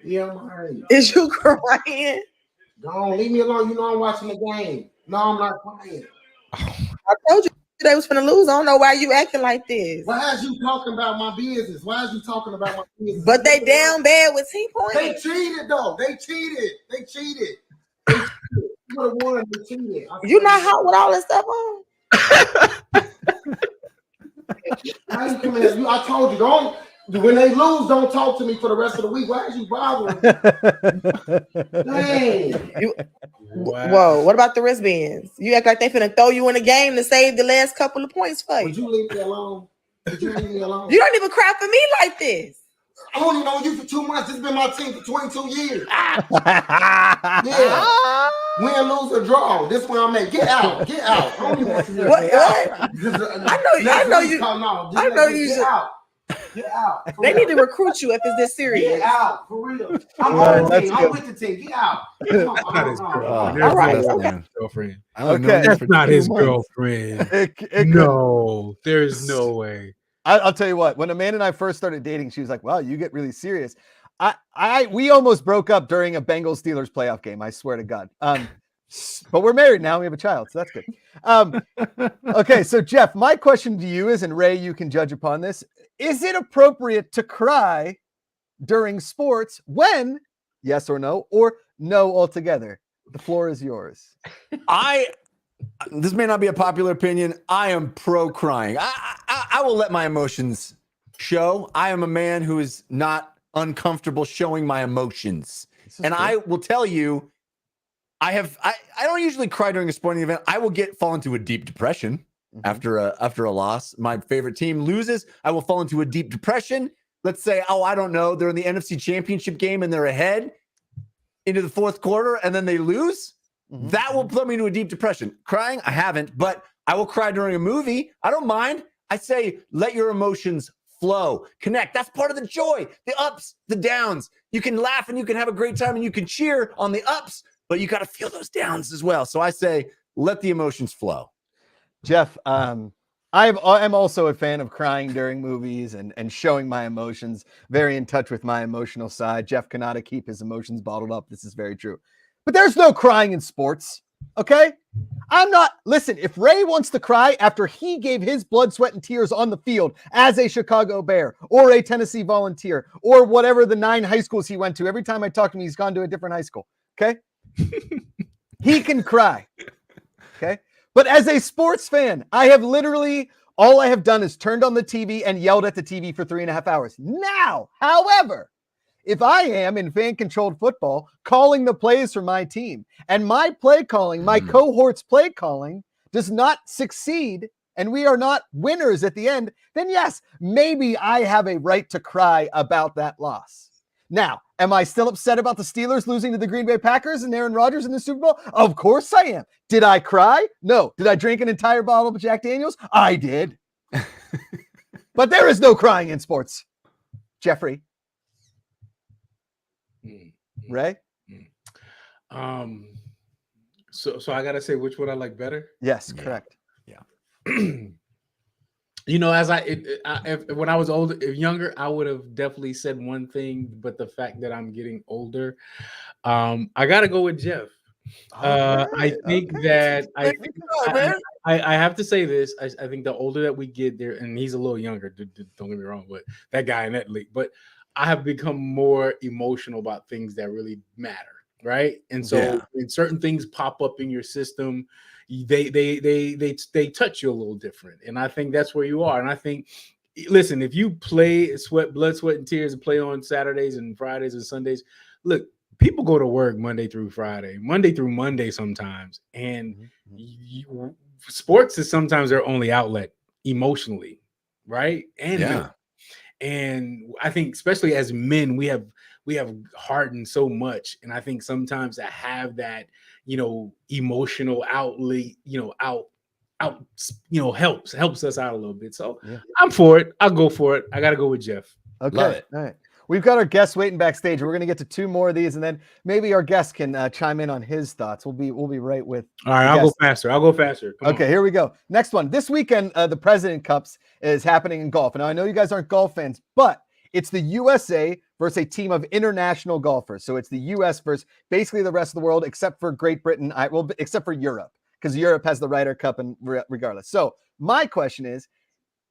Yeah, I'm all right. Is you crying? Don't leave me alone. You know I'm watching the game. No, I'm not crying. I told you they was finna lose. I don't know why you acting like this. Why is you talking about my business? Why is you talking about my business? But they down bad with T-Point. They cheated, though. They cheated. You would have won. They cheated. You not hot with all this stuff on? I told you, don't When they lose, don't talk to me for the rest of the week. Why is you bothering me? Dang. Whoa, what about the wristbands? You act like they finna throw you in the game to save the last couple of points for Would you. you leave me alone? Would you leave me alone? You don't even cry for me like this. I only known you for 2 months. This has been my team for 22 years. Yeah. Win, lose, or draw. This one I'm at. Get out. Get out. I don't even want you to What? get out. I know you. Come on. I know you. Get out. Get out. They need to recruit you if it's this serious. Get out. For real. I'm on the team. I'm with the team. Get out. Come on. That's not his girlfriend. All right. That's girlfriend. Okay. That's not his girlfriend. No, there's no way. I'll tell you what. When Amanda and I first started dating, she was like, "Wow, you get really serious." We almost broke up during a Bengals Steelers playoff game. I swear to God. But we're married now. We have a child, so that's good. Okay, so Jeff, my question to you is, and Ray, you can judge upon this: is it appropriate to cry during sports? When, yes or no, or no altogether? The floor is yours. This may not be a popular opinion. I am pro crying. I will let my emotions show. I am a man who is not uncomfortable showing my emotions. And I will tell you, I don't usually cry during a sporting event. I will fall into a deep depression after a loss. My favorite team loses. I will fall into a deep depression. Let's say, I don't know, they're in the NFC Championship game and they're ahead into the fourth quarter and then they lose. That will put me into a deep depression. Crying, I haven't, but I will cry during a movie. I don't mind. I say, let your emotions flow, connect. That's part of the joy, the ups, the downs. You can laugh and you can have a great time and you can cheer on the ups, but you got to feel those downs as well. So I say, let the emotions flow. Jeff, I'm also a fan of crying during movies and showing my emotions, very in touch with my emotional side. Jeff cannot keep his emotions bottled up. This is very true. But there's no crying in sports, okay? Listen, if Ray wants to cry after he gave his blood, sweat, and tears on the field as a Chicago Bear or a Tennessee Volunteer or whatever the 9 high schools he went to, every time I talk to him, he's gone to a different high school, okay? He can cry, okay? But as a sports fan, all I have done is turned on the TV and yelled at the TV for 3.5 hours. Now, however, if I am in fan-controlled football calling the plays for my team and my play calling, my cohort's play calling does not succeed and we are not winners at the end, then yes, maybe I have a right to cry about that loss. Now, am I still upset about the Steelers losing to the Green Bay Packers and Aaron Rodgers in the Super Bowl? Of course I am. Did I cry? No. Did I drink an entire bottle of Jack Daniels? I did. But there is no crying in sports. Jeffrey. Ray? So I gotta say which one I like better. Yes, correct. Yeah. When I was younger, I would have definitely said one thing, but the fact that I'm getting older, I gotta go with Jeff. I think that I have to say this. I think the older that we get there, and he's a little younger, don't get me wrong, but that guy in that league, but I have become more emotional about things that really matter, right? And so when certain things pop up in your system, they touch you a little different. And I think that's where you are. And I think, listen, if you play blood, sweat, and tears and play on Saturdays and Fridays and Sundays, look, people go to work Monday through Monday sometimes. And sports is sometimes their only outlet emotionally, right? And I think especially as men, we have hardened so much. And I think sometimes to have that, emotional outlet, helps us out a little bit. So I'm for it. I'll go for it. I got to go with Jeff. Okay. Love it. All right. We've got our guests waiting backstage. We're going to get to 2 more of these, and then maybe our guest can chime in on his thoughts. We'll be right with. All right, I'll go faster. Come on. Here we go. Next one. This weekend, the President Cups is happening in golf. Now, I know you guys aren't golf fans, but it's the USA versus a team of international golfers. So it's the US versus basically the rest of the world, except for Great Britain. Except for Europe, because Europe has the Ryder Cup, and regardless. So my question is,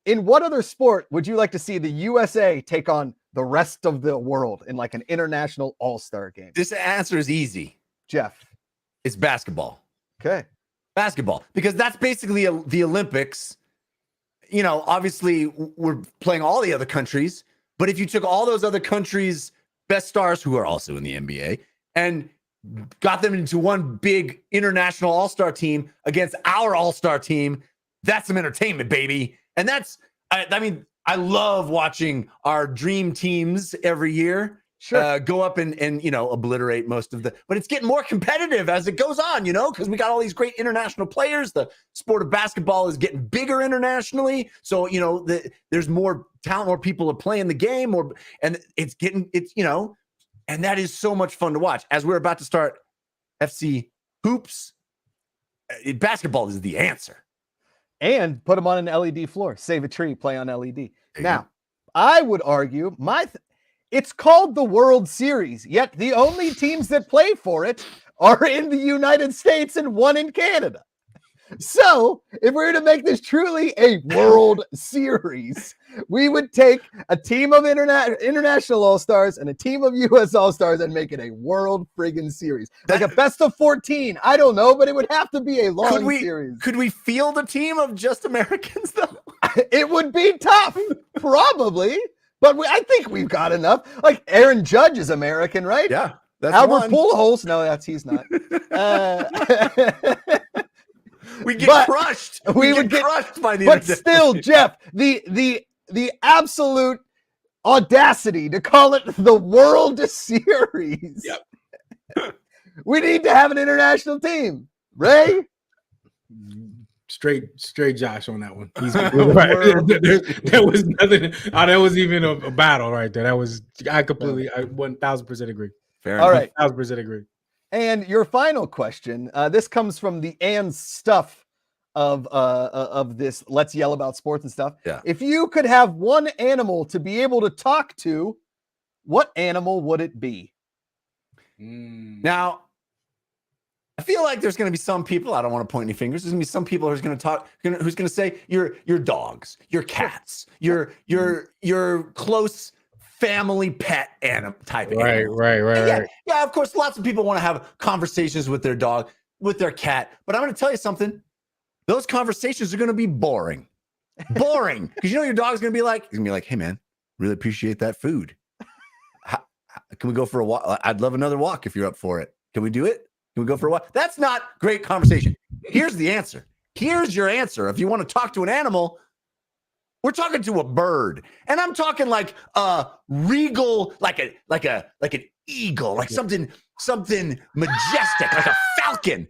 in what other sport would you like to see the USA take on the rest of the world in like an international all-star game? This answer is easy. Jeff. It's basketball. Okay. Basketball, because that's basically the Olympics. Obviously we're playing all the other countries, But if you took all those other countries' best stars who are also in the NBA and got them into one big international all-star team against our all-star team, that's some entertainment, baby. And that's, I mean, I love watching our dream teams every year go up and obliterate most of but it's getting more competitive as it goes on, because we got all these great international players. The sport of basketball is getting bigger internationally. So, there's more talent, more people are playing the game, and and that is so much fun to watch. As we're about to start FC Hoops, basketball is the answer. And put them on an LED floor. Save a tree, play on LED. Now, I would argue it's called the World Series, yet the only teams that play for it are in the United States and one in Canada. So, if we're to make this truly a World Series, we would take a team of international All-Stars and a team of U.S. All-Stars and make it a World friggin' Series. Like a best of 14. I don't know, but it would have to be a long series. Could we field a team of just Americans, though? It would be tough, probably. But I think we've got enough. Like Aaron Judge is American, right? Yeah. That's Albert Pujols. No, he's not. We get crushed. We would get crushed by the But still, Jeff, the absolute audacity to call it the World Series. Yep. We need to have an international team. Ray? Straight Josh on that one. He's right. There was nothing. That was even a battle right there. I 1000% agree. Fair enough. All right. 1000% agree. And your final question, this comes from the and stuff of this Let's Yell About Sports and stuff. Yeah. If you could have one animal to be able to talk to, what animal would it be? Now, I feel like there's going to be some people, I don't want to point any fingers, there's going to be some people who's going to talk, who's going to say your dogs, your cats, your close family pet animal type animal. Right. Yeah, of course, lots of people want to have conversations with their dog, with their cat, but I'm going to tell you something. Those conversations are going to be boring. Boring. Because your dog's going to be like, hey, man, really appreciate that food. Can we go for a walk? I'd love another walk if you're up for it. Can we do it? Can we go for a walk? That's not great conversation. Here's the answer. Here's your answer. If you want to talk to an animal, we're talking to a bird. And I'm talking like a regal, like an eagle, like something majestic, like a falcon.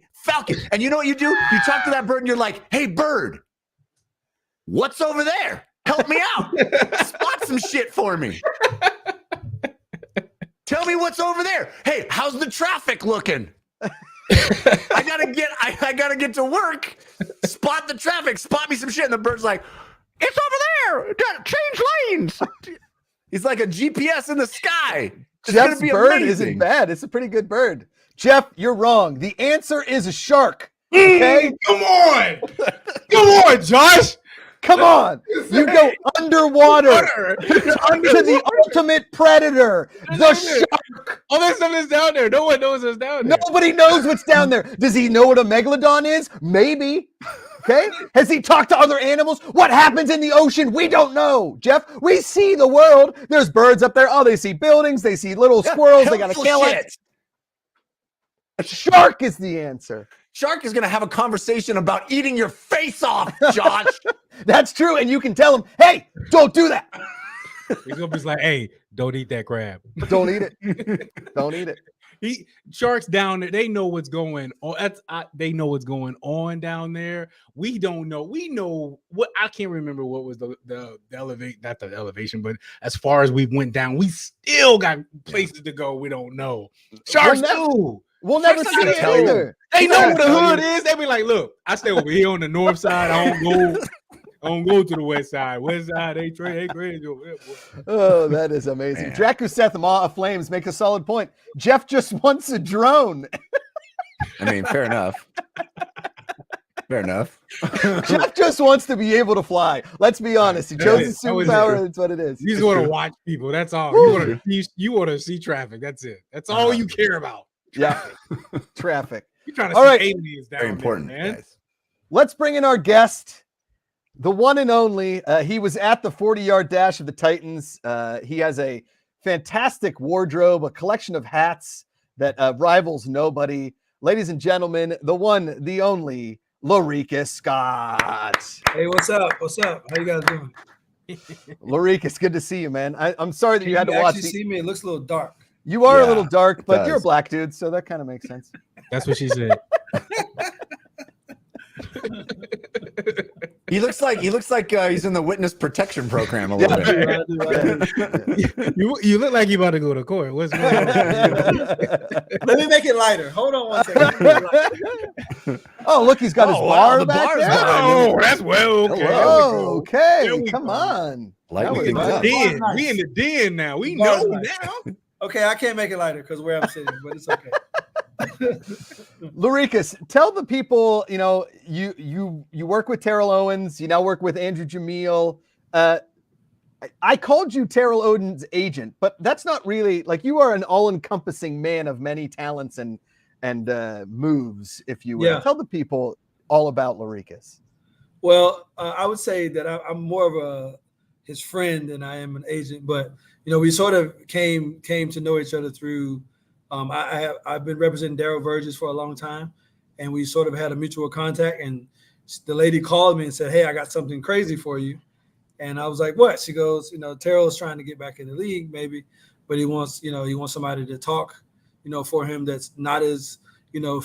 And you know what you do? You talk to that bird and you're like, hey, bird, what's over there? Help me out. Spot some shit for me. Tell me what's over there. Hey, how's the traffic looking? I gotta get to work. Spot the traffic. Spot me some shit. And the bird's like, it's over there. Change lanes. He's like a GPS in the sky. It's Jeff's bird amazing. Isn't bad. It's a pretty good bird. Jeff, you're wrong. The answer is a shark. Okay? Come on, Josh. Come on. You go underwater to the ultimate predator, the shark. All that stuff is down there. No one knows what's down there. Nobody knows what's down there. Does he know what a megalodon is? Maybe. Okay. Has he talked to other animals? What happens in the ocean? We don't know, Jeff. We see the world. There's birds up there. Oh, they see buildings. They see little squirrels. They got to kill it. A shark is the answer. Shark is going to have a conversation about eating your face off, Josh. That's true. And you can tell him, hey, don't do that. He's going to be like, hey, don't eat that crab. Don't eat it. Don't eat it. Sharks down there, they know what's going on. They know what's going on down there. We don't know. We know what I can't remember what was the elevate, not the elevation, but as far as we went down, we still got places to go. We don't know. Sharks do. We'll never see it either. They know what the hood is. They be like, look, I stay over here on the north side. I don't go to the west side. West side, they crazy over there, boy. Oh, that is amazing. Dracu Seth Maw of Flames makes a solid point. Jeff just wants a drone. I mean, fair enough. Fair enough. Jeff just wants to be able to fly. Let's be honest. He chose his superpower. That's what it is. You just want to watch people. That's all. You want to see traffic. That's it. That's all you care about. Yeah. Traffic. You're trying to see aliens down Very important, there, man. guys. Let's bring in our guest. The one and only. He was at the 40-yard dash of the Titans. He has a fantastic wardrobe, a collection of hats that rivals nobody. Ladies and gentlemen, the one, the only, Larikus Scott. Hey, what's up? What's up? How you guys doing? Larikus, good to see you, man. I'm sorry that you had to watch. Actually see me? It looks a little dark. You are a Yeah, little dark, but you're a does. black dude, so that kind of makes sense. That's what she said. He looks like he's in the witness protection program a little bit. You look like you about to go to court. What's going on? Let me make it lighter. Hold on one second. Oh, look, he's got his Oh, wow, bar the back bar's there. behind Oh, that's well okay. Oh, okay. There we Come go. on. Lightly That was things nice. up. Den. Nice. We in the den now. We The bar's know nice. now. Okay, I can't make it lighter because where I'm sitting, but it's okay. Larikus, tell the people, you work with Terrell Owens, you now work with Andrew Jameel. I called you Terrell Owens' agent, but that's not really like you are an all-encompassing man of many talents and moves, if you will. Yeah. Tell the people all about Larikus. Well, I would say that I'm more of his friend than I am an agent, but we sort of came to know each other through. I've been representing Daryl Burgess for a long time, and we sort of had a mutual contact. And the lady called me and said, "Hey, I got something crazy for you." And I was like, "What?" She goes, "Terrell's trying to get back in the league, maybe, but he wants somebody to talk, for him that's not as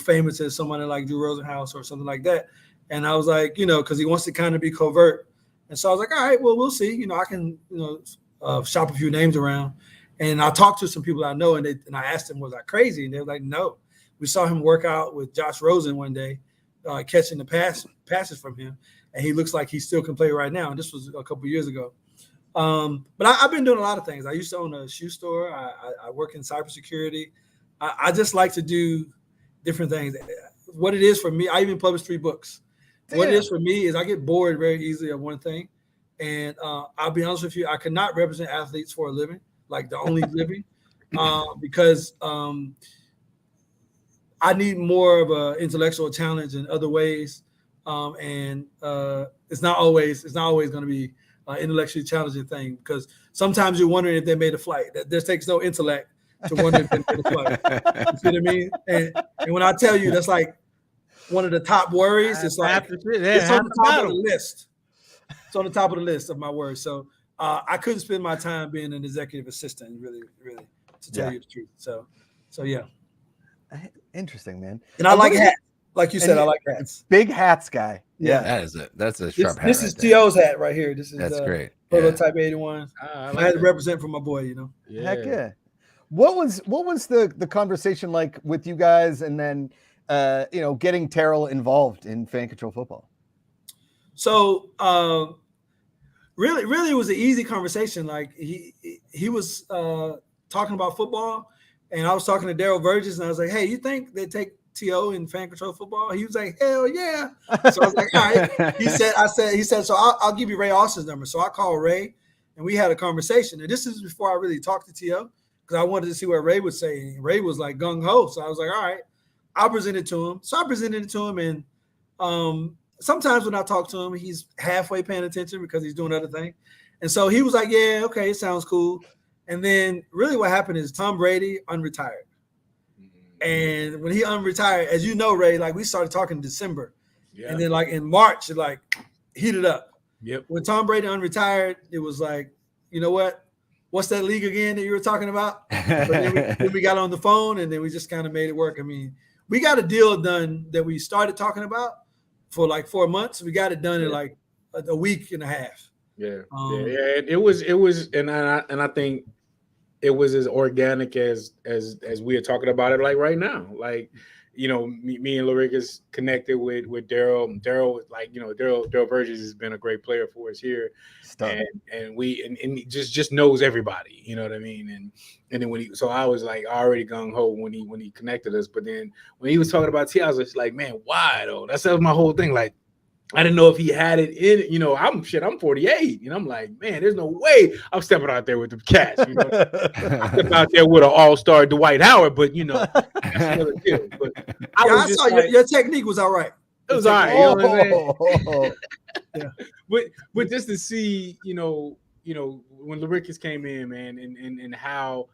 famous as somebody like Drew Rosenhaus or something like that." And I was like, because he wants to kind of be covert. And so I was like, all right, well, we'll see. I can shop a few names around. And I talked to some people I know, and I asked them, was I crazy? And they were like, no. We saw him work out with Josh Rosen one day, catching the passes from him, and he looks like he still can play right now. And this was a couple years ago. But I've been doing a lot of things. I used to own a shoe store. I work in cybersecurity. I just like to do different things. What it is for me, I even published 3 books. Damn. What it is for me is I get bored very easily of one thing. And I'll be honest with you, I could not represent athletes for a living. Like the only living, because I need more of an intellectual challenge in other ways, and it's not always going to be an intellectually challenging thing, because sometimes you're wondering if they made a flight. There takes no intellect to wonder if they made a flight. You see what I mean? And when I tell you that's like one of the top worries, it's like it's on the top of the list. It's on the top of the list of my worries. So. I couldn't spend my time being an executive assistant, really, to tell you the truth. So yeah. Interesting, man. And I like hats. Like you said, I like hats. Big hats guy. Yeah. That's a sharp hat. This is T.O.'s hat right here. This is that's great. Prototype 81. I had to represent for my boy, Yeah. Heck yeah. What was the conversation like with you guys, and then getting Terrell involved in Fan Control Football? So Really, it was an easy conversation. Like he was talking about football, and I was talking to Daryl Burgess, and I was like, "Hey, you think they take T.O. in Fan Control Football?" He was like, "Hell yeah!" So I was like, "All right." He said, "So I'll give you Ray Austin's number." So I called Ray, and we had a conversation. And this is before I really talked to T.O. because I wanted to see what Ray would say. And Ray was like gung ho, so I was like, "All right, I'll present it to him." So I presented it to him, and sometimes when I talk to him, he's halfway paying attention because he's doing other things. And so he was like, yeah, okay, it sounds cool. And then really what happened is Tom Brady unretired. And when he unretired, as you know, Ray, like we started talking in December. Yeah. And then like in March, it like heated up. Yep. When Tom Brady unretired, it was like, you know what? What's that league again that you were talking about? But then we got on the phone, and then we just kind of made it work. I mean, we got a deal done that we started talking about for like 4 months. We got it done in like a week and a half. Yeah. It was, and I think it was as organic as we are talking about it like right now. Like, me and Larikus connected with Daryl. Daryl, like, Daryl Burgess has been a great player for us here. And he just knows everybody, you know what I mean? And then so I was like already gung ho when he connected us. But then when he was talking about T, I was just like, man, why though? That was my whole thing. Like, I didn't know if he had it in, I'm 48, and I'm like, man, there's no way I'm stepping out there with the cats. I step out there with an all-star Dwight Howard, but that's another deal. But I saw your technique was all right. It was all right. You know what I'm saying? Yeah. But just to see, you know, when Larikus came in, man, and how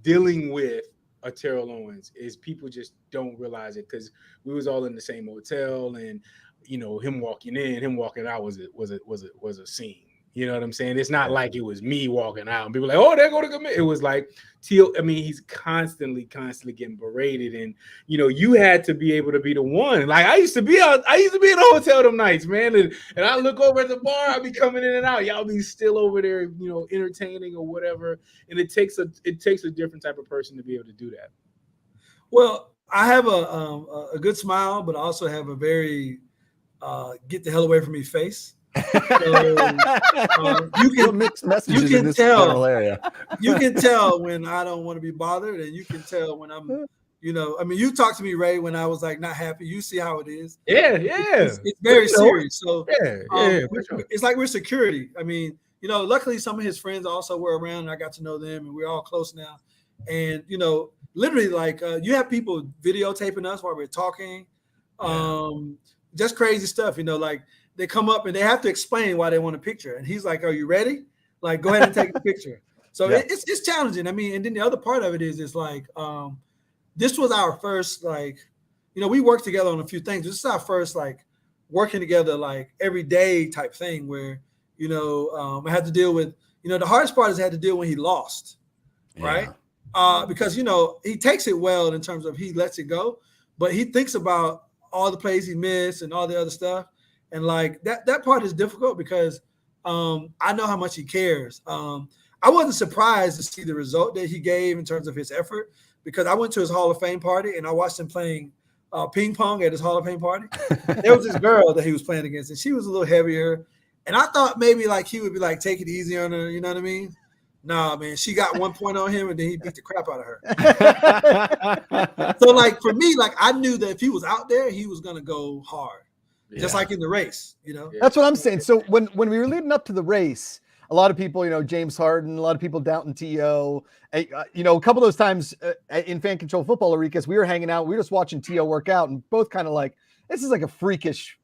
dealing with a Terrell Owens is people just don't realize it because we was all in the same hotel, and you know, him walking in, him walking out was a scene. You know what I'm saying? It's not like it was me walking out and people like, oh, they're going to commit. It was like I mean, he's constantly getting berated, and you know, you had to be able to be the one. Like I used to be in the hotel them nights, man, and I look over at the bar, I'll be coming in and out. Y'all be still over there, you know, entertaining or whatever. And it takes a different type of person to be able to do that. Well, I have a good smile, but I also have a very get the hell away from me face. So, you can mix messages you can in this tell general area. You can tell when I don't want to be bothered, and you can tell when I'm, you know, I mean, you talked to me, Ray, when I was like not happy. You see how it is. Yeah. It's very serious. So yeah, it's like we're security. I mean, you know, luckily some of his friends also were around, and I got to know them, and we're all close now. And you know, literally, like you have people videotaping us while we're talking, just crazy stuff. You know, like. They come up and they have to explain why they want a picture. And he's like, are you ready? Like, go ahead and take the picture. So it's challenging. I mean, and then the other part of it is like, this was our first, like, you know, we worked together on a few things. This is our first, like, working together, like, every day type thing where, you know, I had to deal with, you know, the hardest part is I had to deal when he lost, right? Because, you know, he takes it well in terms of he lets it go, but he thinks about all the plays he missed and all the other stuff. And like that part is difficult because I know how much he cares. I wasn't surprised to see the result that he gave in terms of his effort because I went to his Hall of Fame party and I watched him playing ping pong at his Hall of Fame party. There was this girl that he was playing against, and she was a little heavier. And I thought maybe like he would be like, take it easy on her, you know what I mean? Nah, man, she got 1 point on him, and then he beat the crap out of her. So like for me, like I knew that if he was out there, he was gonna go hard. Just like in the race, you know. That's what I'm saying. So when we were leading up to the race, a lot of people, you know, James Harden, a lot of people doubting T.O. You know, a couple of those times in Fan Control Football, Larikus, we were hanging out, we were just watching T.O. work out, and both kind of like, this is like a freakish.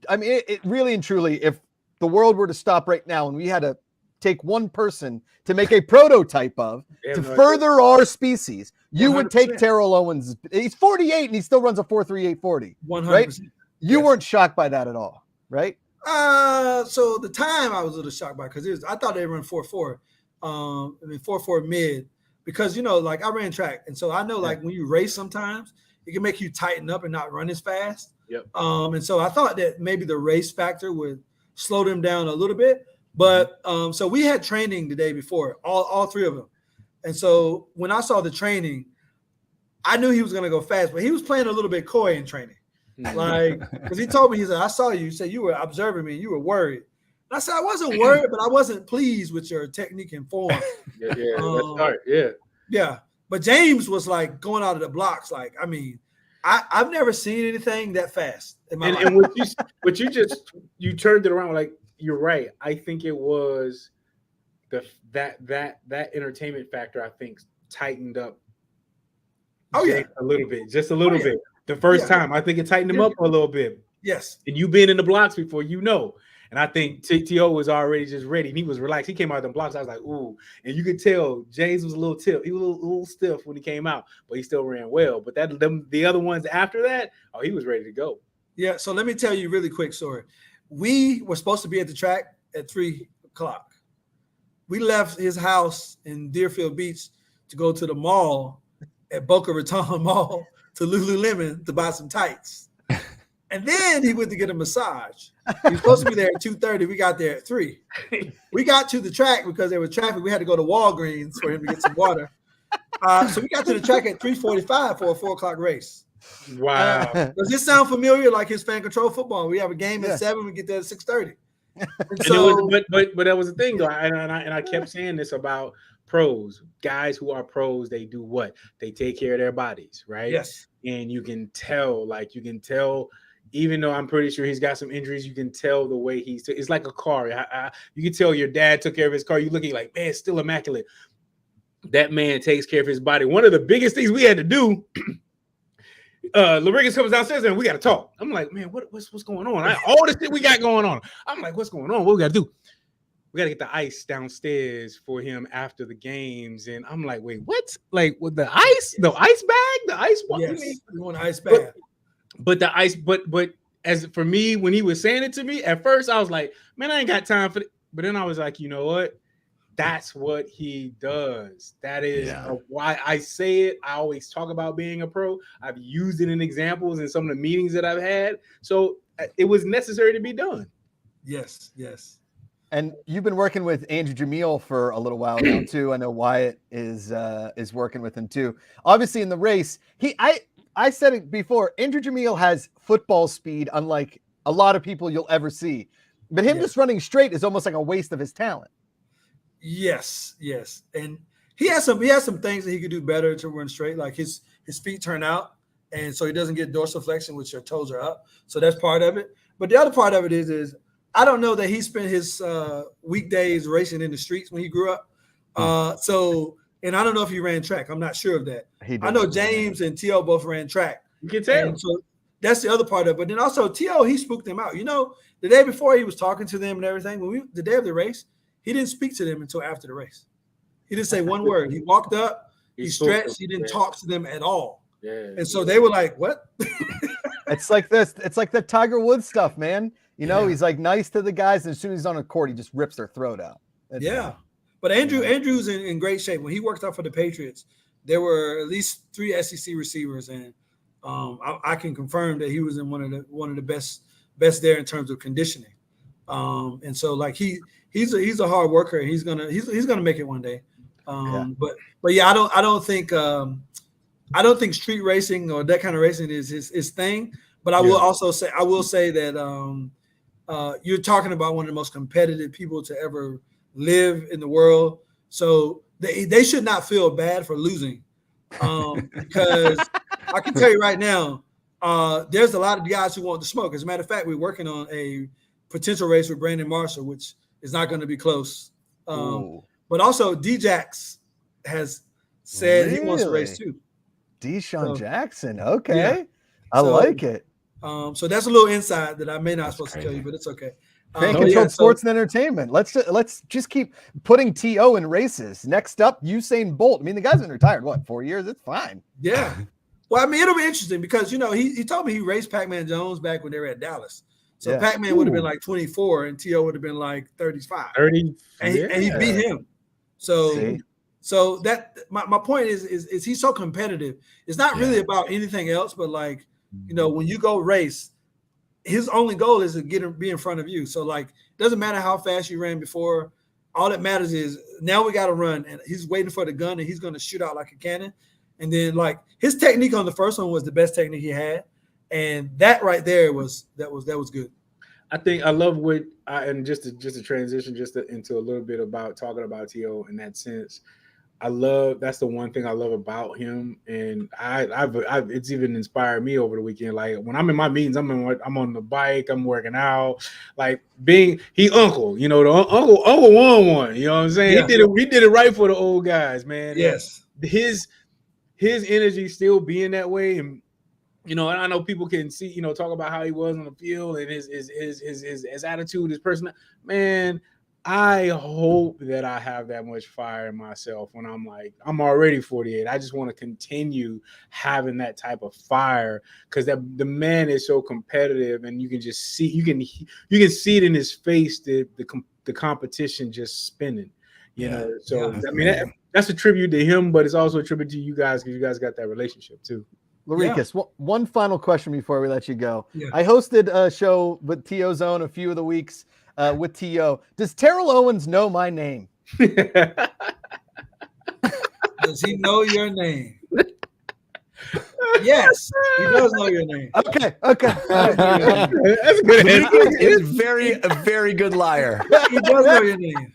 I mean, it really and truly, if the world were to stop right now and we had to take one person to make a prototype of to further our species, you 100%. Would take Terrell Owens. He's 48 and he still runs a 4.38 40. 100%. Right? You weren't shocked by that at all, right? So the time I was a little shocked by because I thought they run 4.4, 4.4 mid because, you know, like I ran track. And so I know like when you race sometimes it can make you tighten up and not run as fast. Yep. And so I thought that maybe the race factor would slow them down a little bit. But so we had training the day before, all three of them. And so when I saw the training, I knew he was going to go fast, but he was playing a little bit coy in training. Like, because he told me, he said, I saw you. He said, you were observing me and you were worried. And I said, I wasn't worried, but I wasn't pleased with your technique and form. That's right. Yeah. But James was like going out of the blocks. Like, I mean, I've never seen anything that fast in my life. And you turned it around. Like, you're right. I think it was that entertainment factor, I think, tightened up a little bit, just a little bit. The first time, I think it tightened him up a little bit. Yes. And you've been in the blocks before, you know. And I think T.O. was already just ready. And he was relaxed. He came out of the blocks. I was like, ooh. And you could tell James was a little stiff. He was a little stiff when he came out, but he still ran well. But the other ones after that, he was ready to go. Yeah. So let me tell you a really quick story. We were supposed to be at the track at 3:00. We left his house in Deerfield Beach to go to the mall at Boca Raton Mall to Lululemon to buy some tights. And then he went to get a massage. He was supposed to be there at 2:30. We got there at 3. We got to the track because there was traffic. We had to go to Walgreens for him to get some water. So we got to the track at 3:45 for a 4:00 race. Wow. Does this sound familiar? Like his Fan Control Football. We have a game at 7. We get there at 6:30. But that was the thing, though. And I kept saying this about pros. Guys who are pros, they do what? They take care of their bodies, right? Yes. And you can tell, even though I'm pretty sure he's got some injuries, you can tell the way it's like a car. You can tell your dad took care of his car. You're looking like, man, it's still immaculate. That man takes care of his body. One of the biggest things we had to do Larikus comes downstairs and we got to talk. I'm like, man, what's going on? All the shit we got going on. I'm like, what's going on? What we got to do? We got to get the ice downstairs for him after the games. And I'm like, wait, what? Like with the ice bag, the ice what? Yes, you want an ice bag. But the ice, but as for me, when he was saying it to me, at first I was like, man, I ain't got time for it. But then I was like, you know what? That's what he does. That is why I say it. I always talk about being a pro. I've used it in examples in some of the meetings that I've had. So it was necessary to be done. Yes. And you've been working with Andrew Jamil for a little while now too. I know Wyatt is working with him too. Obviously, in the race, I said it before. Andrew Jamil has football speed, unlike a lot of people you'll ever see. But him just running straight is almost like a waste of his talent. Yes, and he has some things that he could do better to run straight. Like his feet turn out, and so he doesn't get dorsiflexion, which your toes are up. So that's part of it. But the other part of it is I don't know that he spent his weekdays racing in the streets when he grew up. And I don't know if he ran track. I'm not sure of that. I know James and T.O. both ran track. You can tell. And so that's the other part of it. But then also T.O., he spooked them out. You know, the day before he was talking to them and everything. The day of the race, he didn't speak to them until after the race. He didn't say one word. He walked up, he stretched, he didn't talk to them at all. Yeah. And so they were like, what? It's like this. It's like the Tiger Woods stuff, man. You know, he's like nice to the guys, and as soon as he's on a court, he just rips their throat out. But Andrew's in great shape. When he worked out for the Patriots, there were at least 3 SEC receivers, and I can confirm that he was in one of the best there in terms of conditioning. And so like he's a hard worker, and he's gonna make it one day. But yeah, I don't think street racing or that kind of racing is his thing. But I will say that you're talking about one of the most competitive people to ever live in the world. So they should not feel bad for losing, because I can tell you right now, there's a lot of guys who want to smoke. As a matter of fact, we're working on a potential race with Brandon Marshall, which is not going to be close. But also D-Jax has said he wants to race too. Deshaun Jackson. Okay. Yeah. I like it. So that's a little insight that I may not supposed to tell you, but it's okay. Fan controlled sports and entertainment. Let's just keep putting TO in races. Next up, Usain Bolt. I mean, the guy's been retired, 4 years? It's fine. Yeah. Well, I mean, it'll be interesting because, you know, he told me he raced Pac-Man Jones back when they were at Dallas. So Pac-Man would have been like 24 and TO would have been like 35. 30. And he beat him. So that my point is he's so competitive. It's not really about anything else, but like, you know, when you go race, his only goal is to be in front of you. So like, it doesn't matter how fast you ran before. All that matters is now we got to run, and he's waiting for the gun, and he's going to shoot out like a cannon. And then like his technique on the first one was the best technique he had, and that right there was good. I think I love and just to transition into a little bit about talking about T.O. in that sense. That's the one thing I love about him, and I've it's even inspired me over the weekend. Like when I'm in my meetings, I'm on the bike, I'm working out, like he uncle, you know, the uncle won one. You know what I'm saying? Yeah. He did it right for the old guys, man. Yes, and his energy still being that way, and you know, and I know people can see, you know, talk about how he was on the field and his attitude, his personality, man. I hope that I have that much fire in myself when I'm already 48. I just want to continue having that type of fire because the man is so competitive, and you can just see, you can see it in his face, the competition just spinning, you know. So I mean, that's a tribute to him, but it's also a tribute to you guys because you guys got that relationship too. Larikus, one final question before we let you go. Yeah. I hosted a show with T.O. Zone a few of the weeks. With T.O. Does Terrell Owens know my name? Does he know your name? Yes, he does know your name. Okay. That's a good answer. He's a very good liar. He does know your name.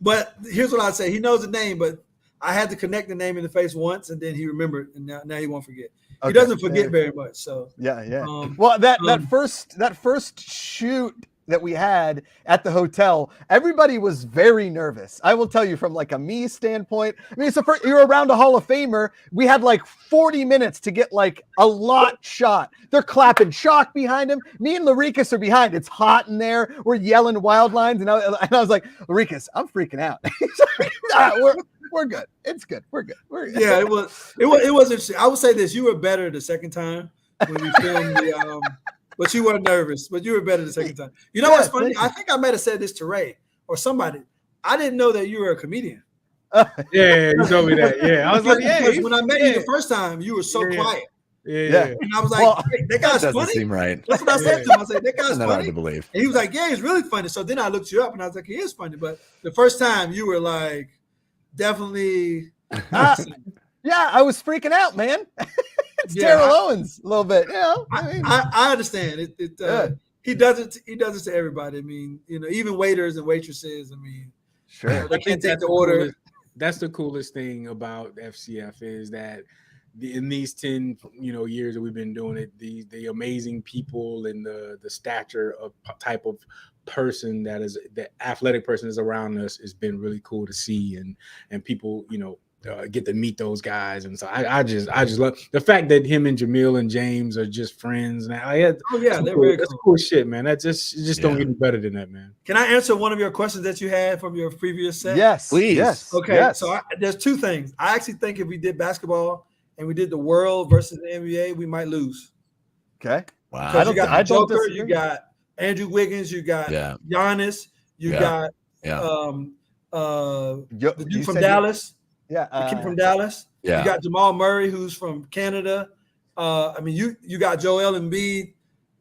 But here's what I'd say. He knows the name, but I had to connect the name in the face once, and then he remembered, and now he won't forget. He doesn't forget very much. So well, that first shoot that we had at the hotel, everybody was very nervous. I will tell you from like a me standpoint. I mean, so you're around a Hall of Famer. We had like 40 minutes to get like a lot shot. They're clapping chalk behind him. Me and Larikus are behind. It's hot in there. We're yelling wild lines. And I was like, Larikus, I'm freaking out. He's like, nah, we're good. It's good. We're good. We're good. Yeah, it was interesting. I would say this: you were better the second time when you filmed the. But you weren't nervous. But you were better the second time. You know what's funny? I think I might have said this to Ray or somebody. I didn't know that you were a comedian. Yeah, you told me that. Yeah, I was like, yeah. When I met you the first time, you were so quiet. Yeah. And I was like, hey, that guy's doesn't funny. seem right. That's what I said to him. I said, that guy's Not hard funny. to believe. And he was like, yeah, he's really funny. So then I looked you up and I was like, he is funny. But the first time you were like, definitely. Yeah, I was freaking out, man. It's Terrell Owens a little bit. You know, I understand. He does it. He does it to everybody. I mean, you know, even waiters and waitresses. I mean, sure, they can't take the order. That's the coolest thing about FCF is that in these 10 years that we've been doing it, the amazing people and the stature of type of person that is the athletic person is around us has been really cool to see, and people get to meet those guys. And so I just love the fact that him and Jamil and James are just friends now. They're cool. Very that's cool shit, man. That just don't get any better than that, man. Can I answer one of your questions that you had from your previous set? Yes, please. Yes. Okay, yes. So there's two things. I actually think if we did basketball and we did the world versus the NBA, we might lose. Okay. Wow. Because you got Joker, you got Andrew Wiggins, you got Giannis, you got the dude from Dallas. The kid from Dallas. Yeah. You got Jamal Murray, who's from Canada. I mean, you got Joel Embiid.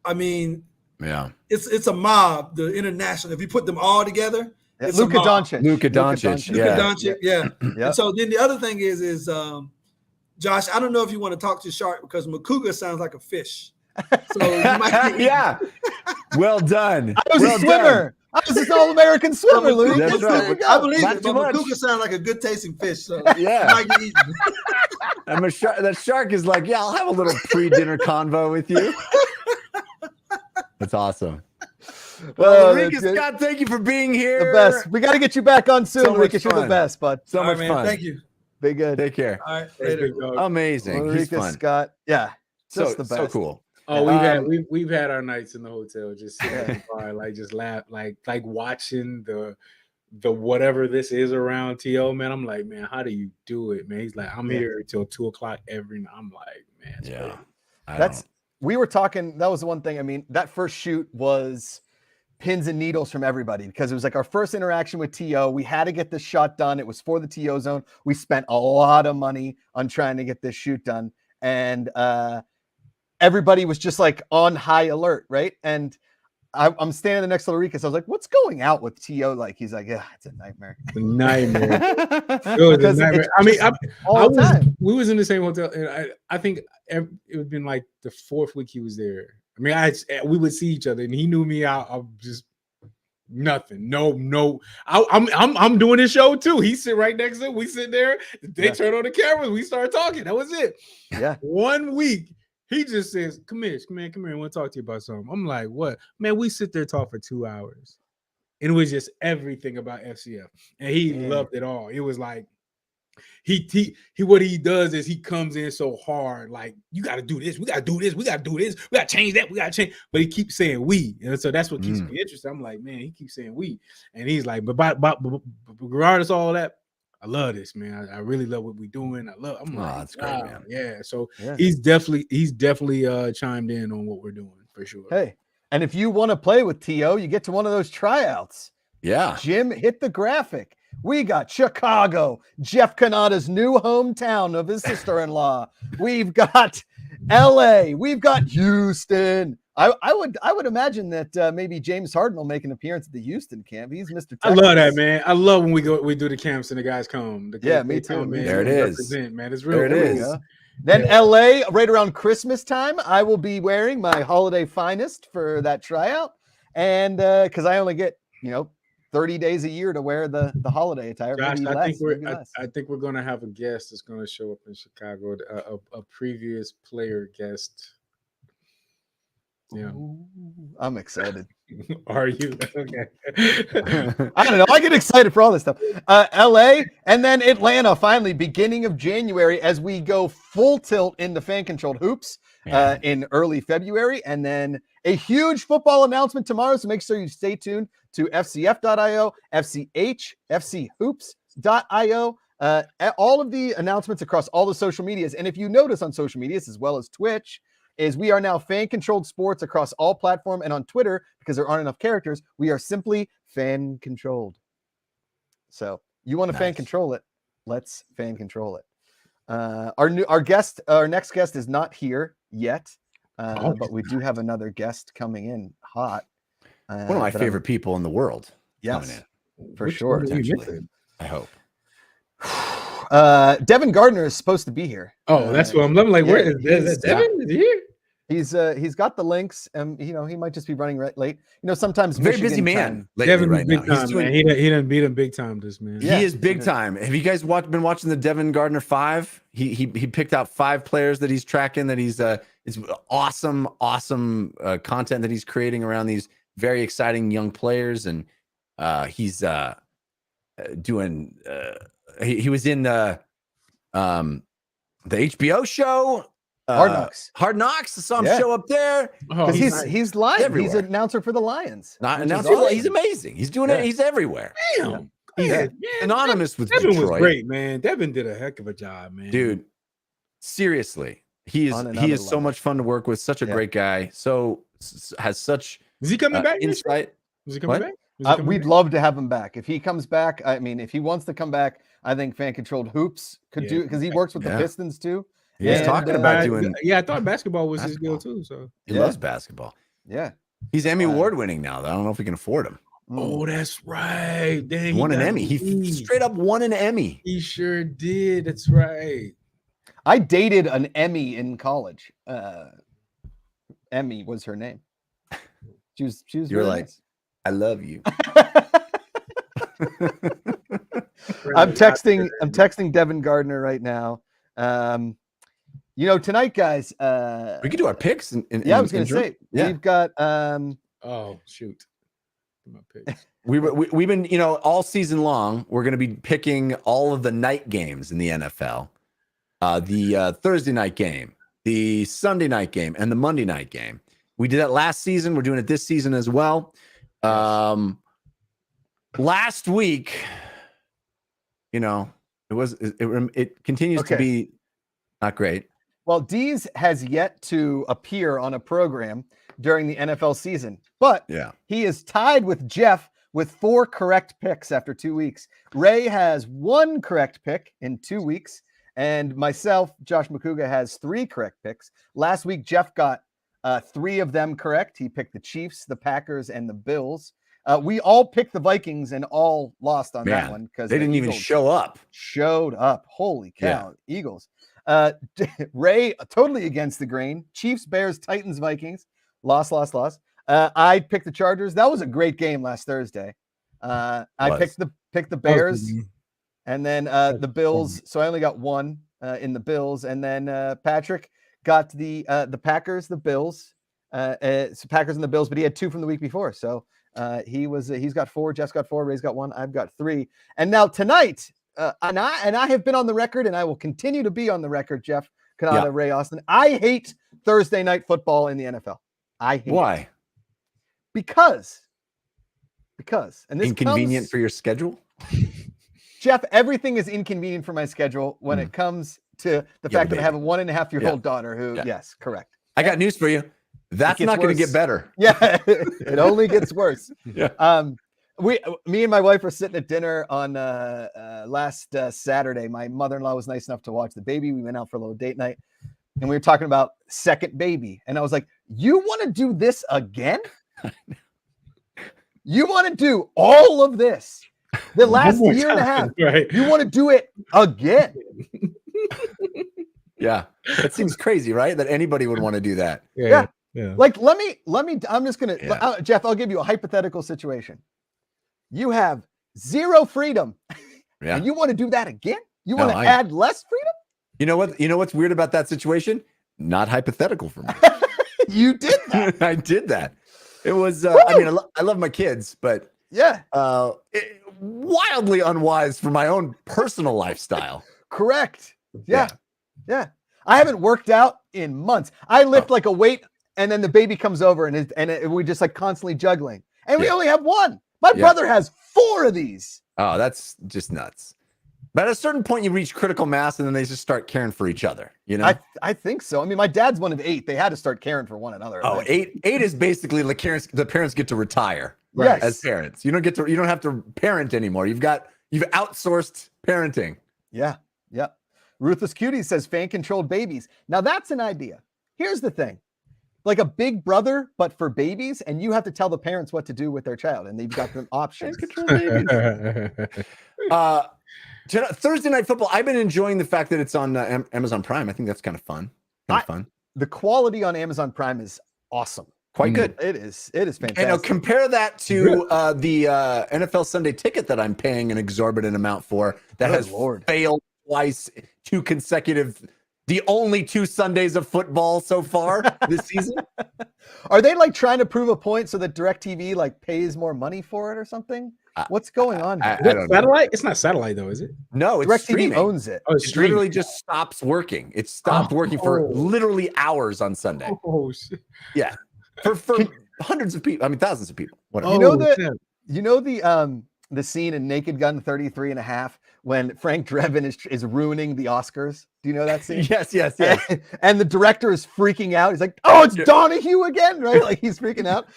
I mean, it's a mob. The international. If you put them all together, it's Luka Doncic. Luka Doncic. Yeah. And so then the other thing is Josh, I don't know if you want to talk to Shark because Makuga sounds like a fish. So you might Well done. I was a swimmer. I was an all-American swimmer, Luke. That's right. I believe Not it. too But much. Makuga sounds like a good tasting fish. So Yeah. might get eaten. And that shark is like, I'll have a little pre-dinner convo with you. That's awesome. Well, Larikus Scott, thank you for being here. The best. We got to get you back on soon, Larikus. You're the best, bud. So much man, fun. Thank you. Be good. Take care. All right. Later. Amazing. He's Larikus fun. Scott. Yeah. Just the best. So cool. Oh, we've had our nights in the hotel, just sitting in the bar, like just laugh, like watching the whatever this is around TO, man. I'm like, man, how do you do it, man? He's like, I'm here till 2:00 every night. I'm like, man, we were talking. That was the one thing. I mean, that first shoot was pins and needles from everybody because it was like our first interaction with TO. We had to get this shot done. It was for the TO zone. We spent a lot of money on trying to get this shoot done, and everybody was just like on high alert, right? And I'm standing next to Larikus. I was like, "What's going out with TO?" Like he's like, "Yeah, it's a nightmare." It was a nightmare. I mean, we was in the same hotel, and I think it would been like the 4th week he was there. I mean, we would see each other, and he knew me. I'm just nothing. No. I'm doing this show too. He sit right next to him. We sit there. They turn on the cameras. We start talking. That was it. Yeah. 1 week. He just says, come here. I want to talk to you about something. I'm like, what? Man, we sit there talk for 2 hours. And it was just everything about FCF. And he loved it all. It was like, he what he does is he comes in so hard, like, you got to do this. We got to do this. We got to do this. We got to change that. We got to change. But he keeps saying we. And so that's what keeps me interested. I'm like, man, he keeps saying we. And he's like, but regardless of all that, I love this, man. I really love what we're doing. I'm like, that's great, man. Yeah. So he's definitely chimed in on what we're doing for sure. Hey, and if you want to play with TO, you get to one of those tryouts. Yeah. Jim, hit the graphic. We got Chicago, Jeff Kanata's new hometown of his sister-in-law. We've got LA. We've got Houston. I would imagine that maybe James Harden will make an appearance at the Houston camp. He's Mr. Texas. I love that, man. I love when we do the camps and the guys come. Me too. Man. There it is. Man. It's real. There it is. Then LA, right around Christmas time, I will be wearing my holiday finest for that tryout. And because I only get, 30 days a year to wear the holiday attire. Josh, I think we're going to have a guest that's going to show up in Chicago, a previous player guest. Yeah. Ooh, I'm excited. Are you? Okay. I don't know. I get excited for all this stuff. LA and then Atlanta finally beginning of January as we go full tilt into fan controlled hoops in early February. And then a huge football announcement tomorrow. So make sure you stay tuned to FCF.io, FCH, FCHoops.io. All of the announcements across all the social medias. And if you notice on social medias as well as Twitch, is we are now fan controlled sports across all platform, and on Twitter, because there aren't enough characters, we are simply fan controlled. So you want to fan control it, let's fan control it. Our next guest is not here yet, but we do have another guest coming in hot. One of my favorite people in the world. Yes, for Which sure. one are you missing? I hope. Devin Gardner is supposed to be here. Oh, that's what I'm like. yeah, Where is Devin? Is he here? He's got the links, and he might just be running late. Sometimes Very Michigan busy man. time- Lately, Devin's right big now. time, man. He done beat him big time, this man. Yeah. He is big time. Have you guys been watching the Devin Gardner 5? He picked out 5 players that he's tracking. That he's it's awesome content that he's creating around these very exciting young players, and he's doing. He was in the HBO show. Hard Knocks. Hard Knocks. I saw him Yeah. show up there. Oh, Because he's Lions. everywhere. He's an announcer for the Lions. Not which is announcer. awesome. He's amazing. He's doing Yeah. it. He's everywhere. damn. He's Man, anonymous with Devin Detroit. was great, man. Devin did a heck of a job, man. Dude. Seriously, he On is another so level. much fun to work with. Such a Yeah. great guy. So has such Is he coming back? insight. Is he coming What? back? Is he coming We'd back? love to have him back. If he comes back, I mean, if he wants to come back, I think Fan Controlled Hoops could Yeah. do it because he works with Yeah. the Pistons too. He's And, talking about doing. Yeah, I thought basketball was basketball. his deal too. So. He Yeah. loves basketball. Yeah. He's Emmy Uh, Award winning now. Though. I don't know if we can afford him. Oh, that's right. Dang, He won an got Emmy. He me. straight up won an Emmy. He sure did. That's right. I dated an Emmy in college. Emmy was her name. She was You're really like, nice. I love you. I'm texting Devin Gardner right now. Tonight, guys. We could do our picks. I was going to say we've got. Oh shoot. My picks. We've been all season long. We're going to be picking all of the night games in the NFL, the Thursday night game, the Sunday night game, and the Monday night game. We did that last season. We're doing it this season as well. Last week, it continues to be not great. Well, Dees has yet to appear on a program during the NFL season, but he is tied with Jeff with 4 correct picks after 2 weeks. Ray has 1 correct pick in 2 weeks, and myself, Josh McCouga, has 3 correct picks. Last week, Jeff got 3 of them correct. He picked the Chiefs, the Packers, and the Bills. We all picked the Vikings and all lost on that one because they didn't even show up. Showed up. Holy cow, Eagles. Ray totally against the grain. Chiefs, Bears, Titans, Vikings. Lost. I picked the Chargers. That was a great game last Thursday. I picked the Bears, and then the Bills. So I only got 1 in the Bills, and then Patrick got the Packers, the Bills, Packers and the Bills, but he had 2 from the week before. So he's got 4. Jeff's got 4. Ray's got 1. I've got 3. And now tonight. And I have been on the record, and I will continue to be on the record, Jeff Canada, Ray Austin. I hate Thursday night football in the NFL. I hate Why? it. Because, and this Inconvenient for your schedule? Jeff, everything is inconvenient for my schedule when it comes to the fact that I have a 1.5-year-old daughter who, yes, correct. I got news for you. That's not going to get better. Yeah, it only gets worse. Yeah. Me and my wife were sitting at dinner on last Saturday. My mother-in-law was nice enough to watch the baby. We went out for a little date night, and we were talking about second baby. And I was like, "You want to do this again? You want to do all of this the last year and a half? Right. You want to do it again?" Yeah, that seems crazy, right? That anybody would want to do that. Yeah. Like, let me. I'm just gonna, Jeff. I'll give you a hypothetical situation. You have 0 freedom, and you want to do that again? You want to add less freedom? You know what? You know what's weird about that situation? Not hypothetical for me. You did that. I did that. It was. I mean, I love my kids, but Yeah. Wildly unwise for my own personal lifestyle. Correct. Yeah. I haven't worked out in months. I lift like a weight, and then the baby comes over, and we just like constantly juggling, and we only have one. My brother has 4 of these. Oh, that's just nuts. But at a certain point, you reach critical mass, and then they just start caring for each other. You know, I think so. I mean, my dad's one of 8. They had to start caring for one another. Oh, 8 is basically the parents get to retire. Yes. As parents, you don't have to parent anymore. You've outsourced parenting. Yeah. Ruthless Cutie says fan-controlled babies. Now that's an idea. Here's the thing. Like a big brother, but for babies, and you have to tell the parents what to do with their child, and they've got the options. Thursday Night Football. I've been enjoying the fact that it's on Amazon Prime. I think that's kind of fun. The quality on Amazon Prime is awesome. Quite good. It is fantastic. And compare that to the NFL Sunday Ticket that I'm paying an exorbitant amount for that has failed twice, 2 consecutive, the only 2 Sundays of football so far this season. Are they like trying to prove a point so that DirecTV like pays more money for it or something? What's going on here? I don't satellite? Know. It's not satellite though, is it? No, it's DirecTV streaming. owns it. Oh, it literally just stops working. It stopped working for literally hours on Sunday. Oh shit. Yeah. For hundreds of people, I mean thousands of people. Whatever. You know the scene in Naked Gun 33 and a half when Frank Drebin is ruining the Oscars. Do you know that scene? Yes. And the director is freaking out. He's like, "Oh, it's Donahue again," right? Like he's freaking out.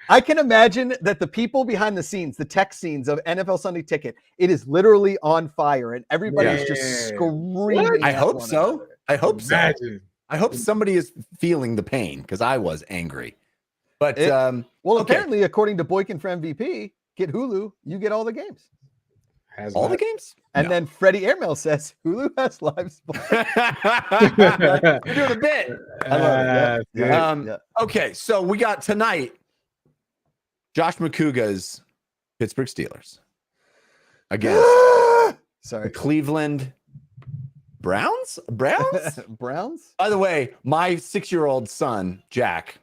I can imagine that the people behind the scenes, the tech scenes of NFL Sunday Ticket, it is literally on fire and everybody's just screaming. I hope so. Another. I hope so. Imagine. I hope somebody is feeling the pain because I was angry. But apparently, according to Boykin for MVP, get Hulu, you get all the games. The games? And then Freddie Airmail says Hulu has live sports. You're doing a bit. I love it. Okay, so we got tonight Josh McCouga's Pittsburgh Steelers against the Cleveland Browns? Browns? By the way, my 6-year-old son, Jack,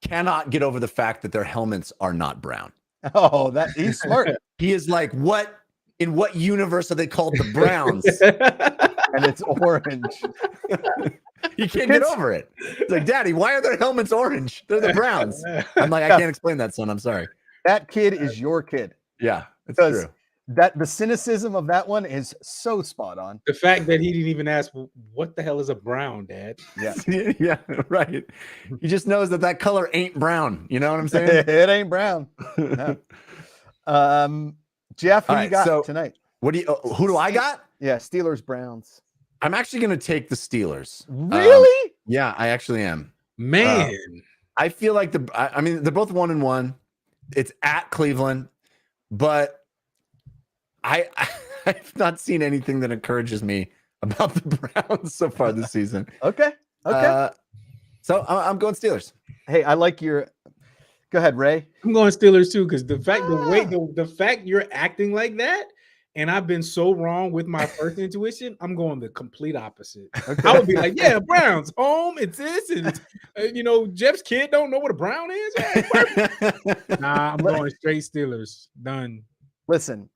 cannot get over the fact that their helmets are not brown. Oh, he's smart. He is like, in what universe are they called the Browns? And it's orange. He can't get over it. It's like, Daddy, why are their helmets orange? They're the Browns. I'm like, I can't explain that, son. I'm sorry. That kid is your kid. Yeah, it's true. The cynicism of that one is so spot on. The fact that he didn't even ask, what the hell is a brown, Dad? Yeah. Yeah, right. He just knows that color ain't brown. You know what I'm saying? It ain't brown. No. Jeff, who you got tonight? Who do I got? Yeah, Steelers, Browns. I'm actually going to take the Steelers. Really? Yeah, I actually am. Man. I feel like they're both 1-1. It's at Cleveland, but I've not seen anything that encourages me about the Browns so far this season. Okay. So I'm going Steelers. Hey, I like your. Go ahead, Ray. I'm going Steelers too, because the fact you're acting like that, and I've been so wrong with my first intuition, I'm going the complete opposite. Okay. I would be like, yeah, Browns home. It's this, and it's, Jeff's kid don't know what a Brown is. Nah, I'm going straight Steelers. Done. Listen.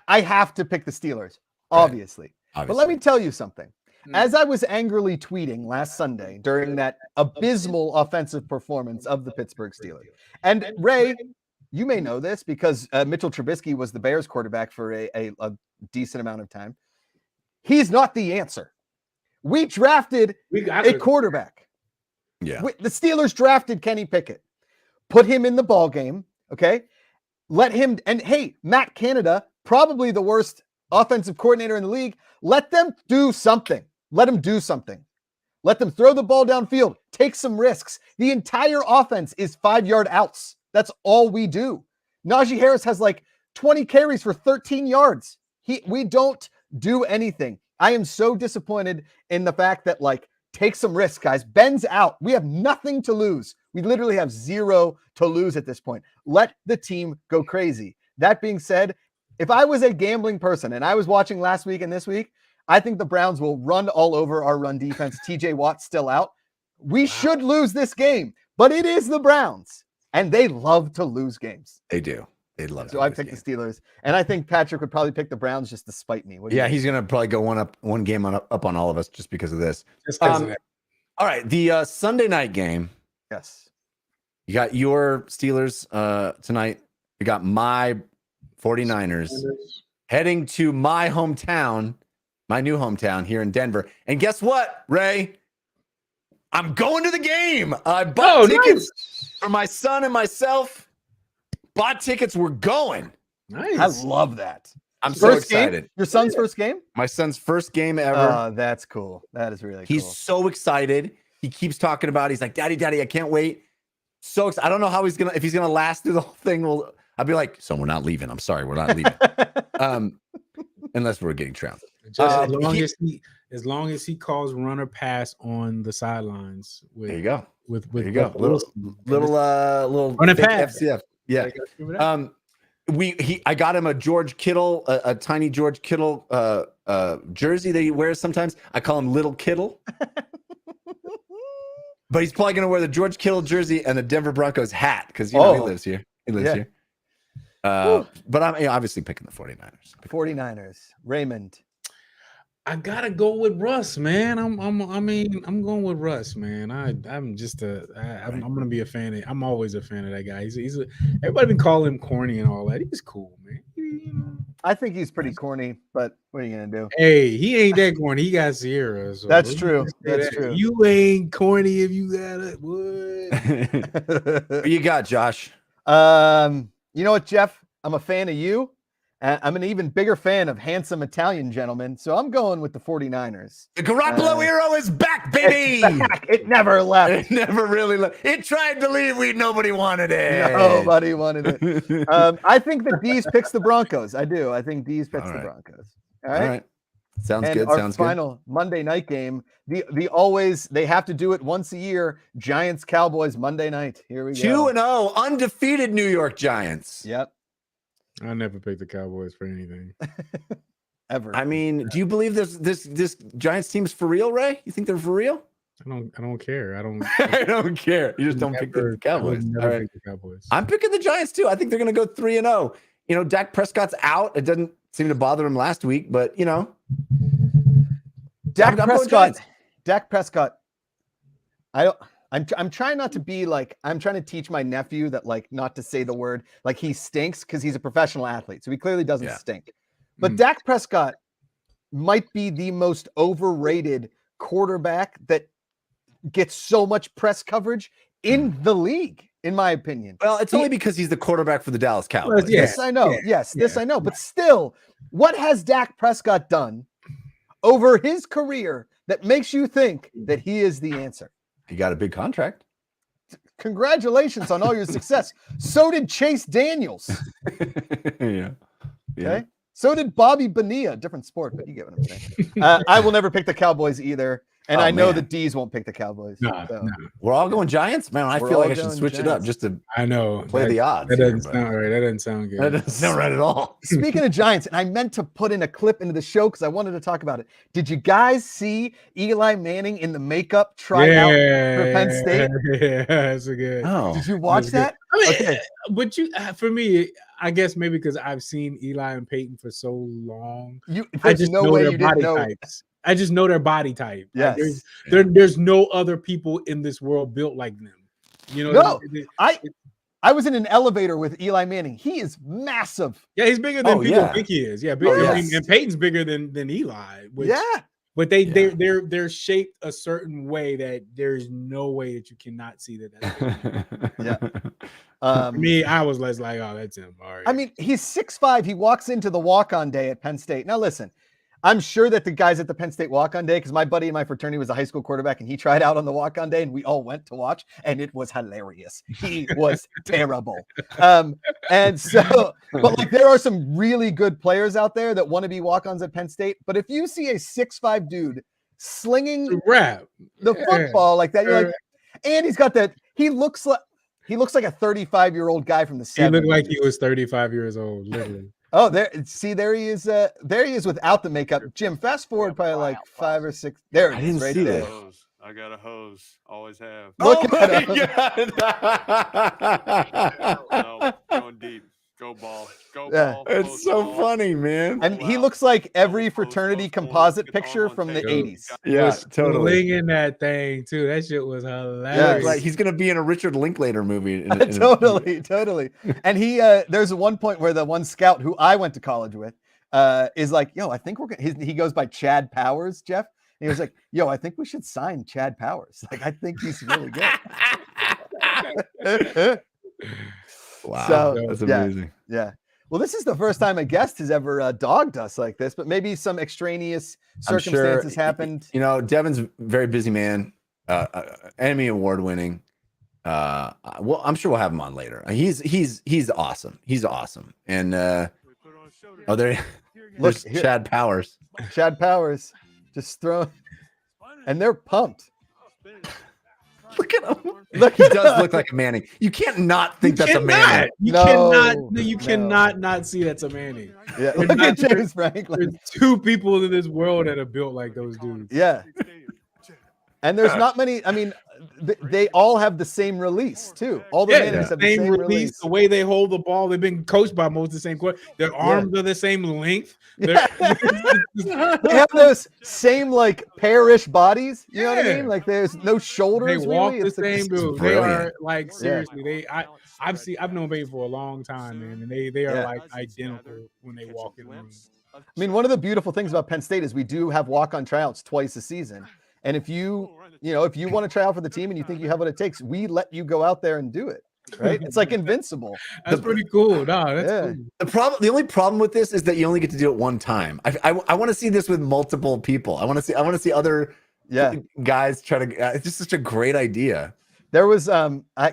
I have to pick the Steelers, obviously. But let me tell you something. As I was angrily tweeting last Sunday during that abysmal offensive performance of the Pittsburgh Steelers, and Ray, you may know this because Mitchell Trubisky was the Bears quarterback for a decent amount of time. He's not the answer. We drafted a quarterback. Yeah. The Steelers drafted Kenny Pickett, put him in the ball game. Okay. Let him, and hey, Matt Canada, probably the worst offensive coordinator in the league. Let them do something. Let them do something. Let them throw the ball downfield. Take some risks. The entire offense is 5-yard outs. That's all we do. Najee Harris has like 20 carries for 13 yards. We don't do anything. I am so disappointed in the fact that take some risks, guys. Ben's out. We have nothing to lose. We literally have 0 to lose at this point. Let the team go crazy. That being said, if I was a gambling person and I was watching last week and this week, I think the Browns will run all over our run defense. TJ Watt's still out. We should lose this game, but it is the Browns, and they love to lose games. They do. They love. So I picked the Steelers, and I think Patrick would probably pick the Browns just to spite me. Yeah, he's gonna probably go one game up on all of us just because of this. Just 'cause of that. All right, the Sunday night game. Yes. You got your Steelers tonight. You got my 49ers heading to my hometown, my new hometown here in Denver. And guess what, Ray? I'm going to the game. I bought tickets for my son and myself. Bought tickets. We're going. Nice. I love that. I'm so excited. Game? Your son's first game? My son's first game ever. That's cool. That is really cool. He's so excited. He keeps talking about it. He's like, Daddy, I can't wait. So excited. I don't know how if he's gonna last through the whole thing. I'll be like, so we're not leaving. I'm sorry, we're not leaving. Unless we're getting trounced. As long as he calls runner pass on the sidelines. There you go. There you go. Little running pass. FCF. Yeah. I got him a George Kittle, a tiny George Kittle jersey that he wears sometimes. I call him Little Kittle. But he's probably gonna wear the George Kittle jersey and the Denver Broncos hat because he lives here. He lives here. But I'm obviously picking the 49ers. 49ers. Raymond. I gotta go with Russ, man. I'm going with Russ, man. I'm gonna be a fan. I'm always a fan of that guy. Everybody been calling him corny and all that. He's cool, man. I think he's pretty corny, but what are you gonna do? Hey, he ain't that corny. He got Sierra. So that's true. That's true. You ain't corny if you got it. What? What you got, Josh? You know what, Jeff? I'm a fan of you. I'm an even bigger fan of handsome Italian gentlemen, so I'm going with the 49ers. The Garoppolo hero is back, baby! It's back. It never left. It never really left. It tried to leave. Nobody wanted it. Nobody wanted it. I think that Dees picks the Broncos. I do. I think Dees picks the Broncos. All right. Sounds good. Our Sounds final Monday night game. They have to do it once a year. Giants Cowboys Monday night. Here we go. 2-0, undefeated New York Giants. Yep. I never picked the Cowboys for anything. Ever. I mean, do you believe this Giants team's for real, Ray? You think they're for real? I don't care. I don't care. You just don't pick the Cowboys. All right. Pick the Cowboys. I'm picking the Giants too. I think they're going to go 3-0. You know, Dak Prescott's out. It doesn't seem to bother him last week, but you know, Dak Prescott. I'm trying not to be like, I'm trying to teach my nephew that like not to say the word like he stinks because he's a professional athlete. So he clearly doesn't stink. But Dak Prescott might be the most overrated quarterback that gets so much press coverage in the league, in my opinion. Well, it's only because he's the quarterback for the Dallas Cowboys. Well, yes, I know. This I know. But still, what has Dak Prescott done over his career that makes you think that he is the answer? He got a big contract. Congratulations on all your success. So did Chase Daniels. Yeah. Okay. So did Bobby Bonilla. Different sport, but you get what I'm saying. I will never pick the Cowboys either. And I know that Dees won't pick the Cowboys. No. We're all going Giants, man. I feel like I should switch it up just to play the odds. That doesn't sound right. That doesn't sound good. That doesn't sound right at all. Speaking of Giants, and I meant to put in a clip into the show because I wanted to talk about it. Did you guys see Eli Manning in the makeup tryout for Penn State? Yeah, that's a good. Oh, did you watch that? Okay, but for me, I guess maybe because I've seen Eli and Peyton for so long, I just know their body types. I just know their body type. Yes. Like there's no other people in this world built like them. You know, I was in an elevator with Eli Manning. He is massive. Yeah, he's bigger than people think he is. Yeah, bigger. And Peyton's bigger than Eli. But they're shaped a certain way that there's no way that you cannot see that. For me, I was less like, oh, that's him. All right. I mean, he's 6'5". He walks into the walk-on day at Penn State. Now, listen, I'm sure that the guys at the Penn State walk-on day, because my buddy in my fraternity was a high school quarterback, and he tried out on the walk-on day, and we all went to watch, and it was hilarious. He was terrible. And so, but like, there are some really good players out there that want to be walk-ons at Penn State. But if you see a 6'5" dude slinging the football like that, you're like, and he's got that. He looks like a 35-year-old guy from the 70s. He looked like he was 35 years old, literally. Oh, there he is. There he is without the makeup. Jim, fast forward probably like 5 or 6. There I it is, didn't right see there. that. I got a hose. Always have. Look oh at my him. God. No, going deep. Go ball. Go Yeah. ball. It's post so ball, funny, man. And he out. looks like every Double post, fraternity post corner, composite get the arm picture on from the tape. Dude. 80s. Yeah, was totally. slinging that thing too. That shit was He hilarious. looks like he's gonna be in a Richard Linklater movie. Totally. And he there's one point where the one scout who I went to college with is like, yo, I think we're gonna he goes by Chad Powers, Jeff. And he was like, yo, I think we should sign Chad Powers. Like, I think he's really good. Wow, So, that's yeah. amazing. Yeah. Well, this is the first time a guest has ever dogged us like this, but maybe some extraneous I'm circumstances sure, happened. You know, Devin's a very busy man, Emmy Award winning. Well, I'm sure we'll have him on later. He's awesome. He's awesome. And there, Look, there's here- Chad Powers. Chad Powers just throw, and they're pumped. Look at him. Look, He does look like a Manning. You can't not think that's a Manning. You No, cannot not see that's a Manning. Yeah, We're look at not- James Franklin. There's two people in this world that are built like those dudes. Yeah. And there's not many. I mean, they all have the same release too. All the Mannings have the same release. The way they hold the ball, they've been coached by most of the same court. Their arms are the same length. Yeah. They have those same like pairish bodies. You know what I Yeah. mean? Like there's no shoulders. They walk really. the It's same, dude. They brilliant. are like seriously. I've known baby for a long time, man, and they are Yeah. like identical when they walk in the room. I mean, one of the beautiful things about Penn State is we do have walk-on tryouts twice a season. And if you want to try out for the team and you think you have what it takes, we let you go out there and do it. Right? It's like invincible. That's pretty cool. No, that's Yeah. cool. The only problem with this is that you only get to do it one time. I want to see this with multiple people. I want to see other guys try to. It's just such a great idea. There was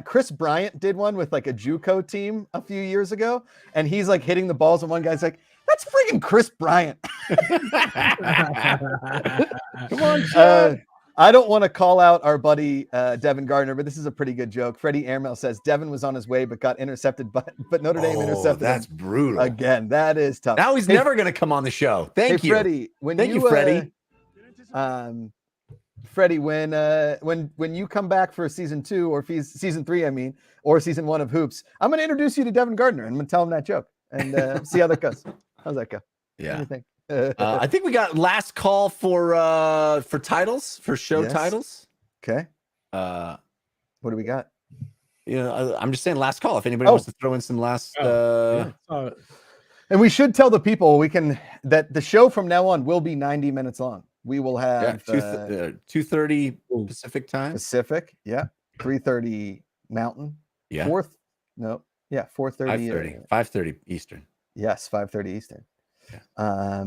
Chris Bryant did one with like a JUCO team a few years ago, and he's like hitting the balls, and one guy's like, "That's freaking Chris Bryant." Come on, Chad. I don't want to call out our buddy Devin Gardner, but this is a pretty good joke. Freddie Airmail says Devin was on his way but got intercepted, but Notre Dame intercepted That's him. brutal. Again, that is tough. Now he's never going to come on the show. Thank you, Freddie. Thank you, Freddie. Freddie, when you come back for season 2 or season 3, I mean, or season 1 of Hoops, I'm going to introduce you to Devin Gardner and I'm going to tell him that joke and see how that goes. How's that go? Yeah. What do you think? I think we got last call for titles, for show titles. Okay. What do we got? You know, I'm just saying last call. If anybody wants to throw in some last. And we should tell the people that the show from now on will be 90 minutes long. We will have 2:30 Pacific time. Pacific, 3:30 Mountain. 4:30. 5:30 Eastern. Yes, 5:30 Eastern. Yeah.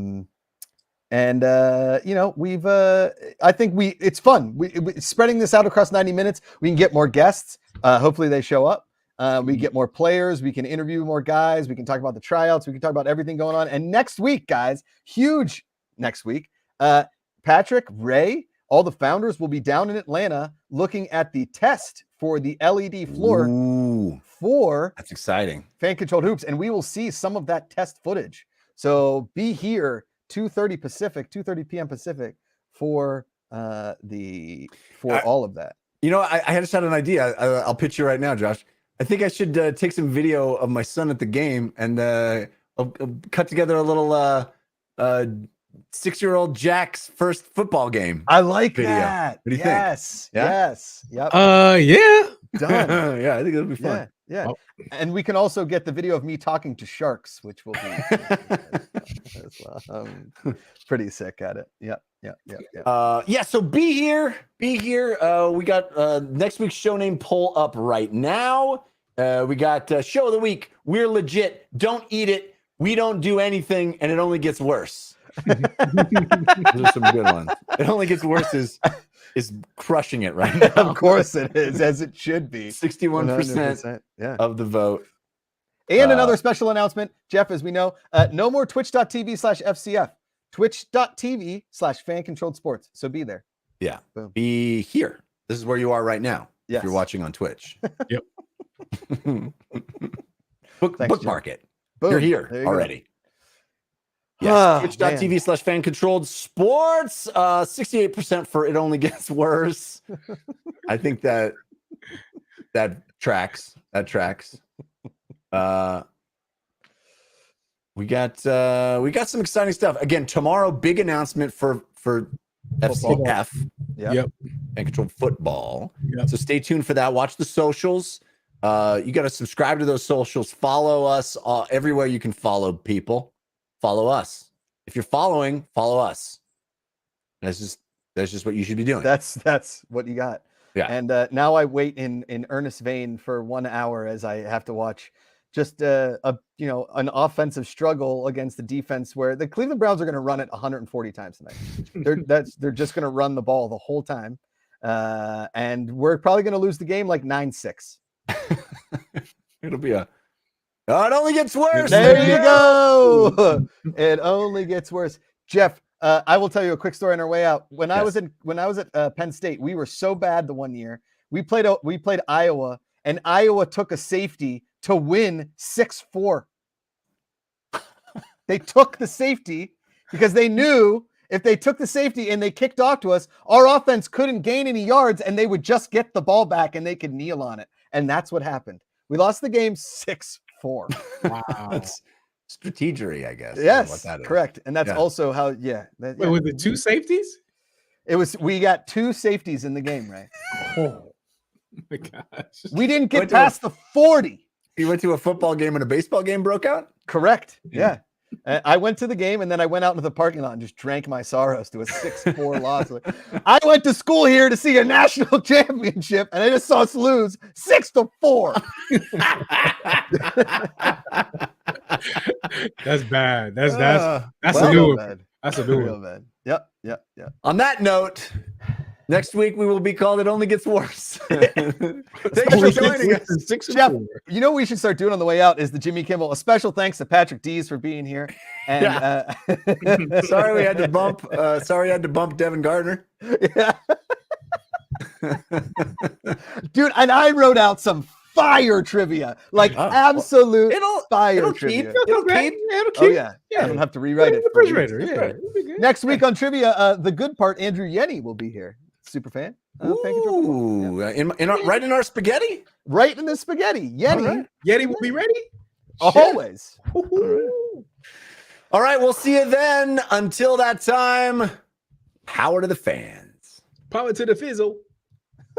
We've I think it's fun. We spreading this out across 90 minutes. We can get more guests. Hopefully they show up. We get more players. We can interview more guys. We can talk about the tryouts. We can talk about everything going on. And next week, guys, huge next week. Patrick, Ray, all the founders will be down in Atlanta looking at the test for the LED floor. Ooh, that's exciting. Fan controlled hoops, and we will see some of that test footage. So be here 2:30 Pacific, 2:30 p.m. Pacific for all of that. You know, I had just had an idea. I'll pitch you right now, Josh. I think I should take some video of my son at the game and I'll cut together a little 6-year-old Jack's first football game. I like video. that. What do you think? Yes. Yeah? Yes. Yep. Yeah. Done. Yeah, I think it'll be fun. Yeah. And we can also get the video of me talking to sharks, which will be as well. Pretty sick at it. Yep. So be here. We got next week's show name poll up right now. We got show of the week. We're legit. Don't eat it. We don't do anything, and it only gets worse. Those are some good ones. It only gets worse is crushing it right now. Of course it is, as it should be. 61% of the vote. And another special announcement, Jeff, as we know, no more twitch.tv/FCF. Twitch.tv/fan-controlled sports. So be there. Yeah. Boom. Be here. This is where you are right now. Yes. If you're watching on Twitch. Yep. Bookmark it. Boom. You're here There you already. Yes, twitch.tv/fan controlled sports. 68% for it only gets worse. I think that tracks. That tracks. We got some exciting stuff. Again, tomorrow, big announcement for FCF. Yep. And controlled football. Yep. So stay tuned for that. Watch the socials. You got to subscribe to those socials. Follow us everywhere you can follow people. Follow us. If you're following, follow us. That's just what you should be doing. That's what you got. Yeah. And now I wait in earnest vein for 1 hour as I have to watch just an offensive struggle against the defense where the Cleveland Browns are going to run it 140 times tonight. They're just going to run the ball the whole time. And we're probably going to lose the game like 9-6. It'll be it only gets worse. There you go. It only gets worse. Jeff, I will tell you a quick story on our way out. When I was at Penn State, we were so bad the one year. We played Iowa, and Iowa took a safety to win 6-4. They took the safety because they knew if they took the safety and they kicked off to us, our offense couldn't gain any yards and they would just get the ball back and they could kneel on it. And that's what happened. We lost the game 6-4. Wow. That's strategery, I guess. Yes, what that is. correct. And that's also how, Wait, were the two safeties? We got two safeties in the game, right? Oh my gosh. We didn't get past the 40. You went to a football game and a baseball game broke out? Correct. Yeah. I went to the game and then I went out into the parking lot and just drank my sorrows to a 6-4 loss. I went to school here to see a national championship and I just saw us lose 6-4. That's bad. That's a new one. That's a new one. Bad. Yep. On that note, next week we will be called It Only Gets Worse. Thanks for joining us. Jeff, you know what we should start doing on the way out is the Jimmy Kimmel. A special thanks to Patrick Dees for being here. And sorry we had to bump Devin Gardner. Yeah. Dude, and I wrote out some fire trivia, absolute fire trivia. It'll keep. Oh yeah. I don't have to rewrite it. Refrigerator. Yeah. Next week on trivia, the good part, Andrew Yenny will be here. Super fan. Ooh, right in our spaghetti? Right in the spaghetti. Yenny. Right. Yeti will be ready. Always. All right, we'll see you then. Until that time, power to the fans. Power to the fizzle.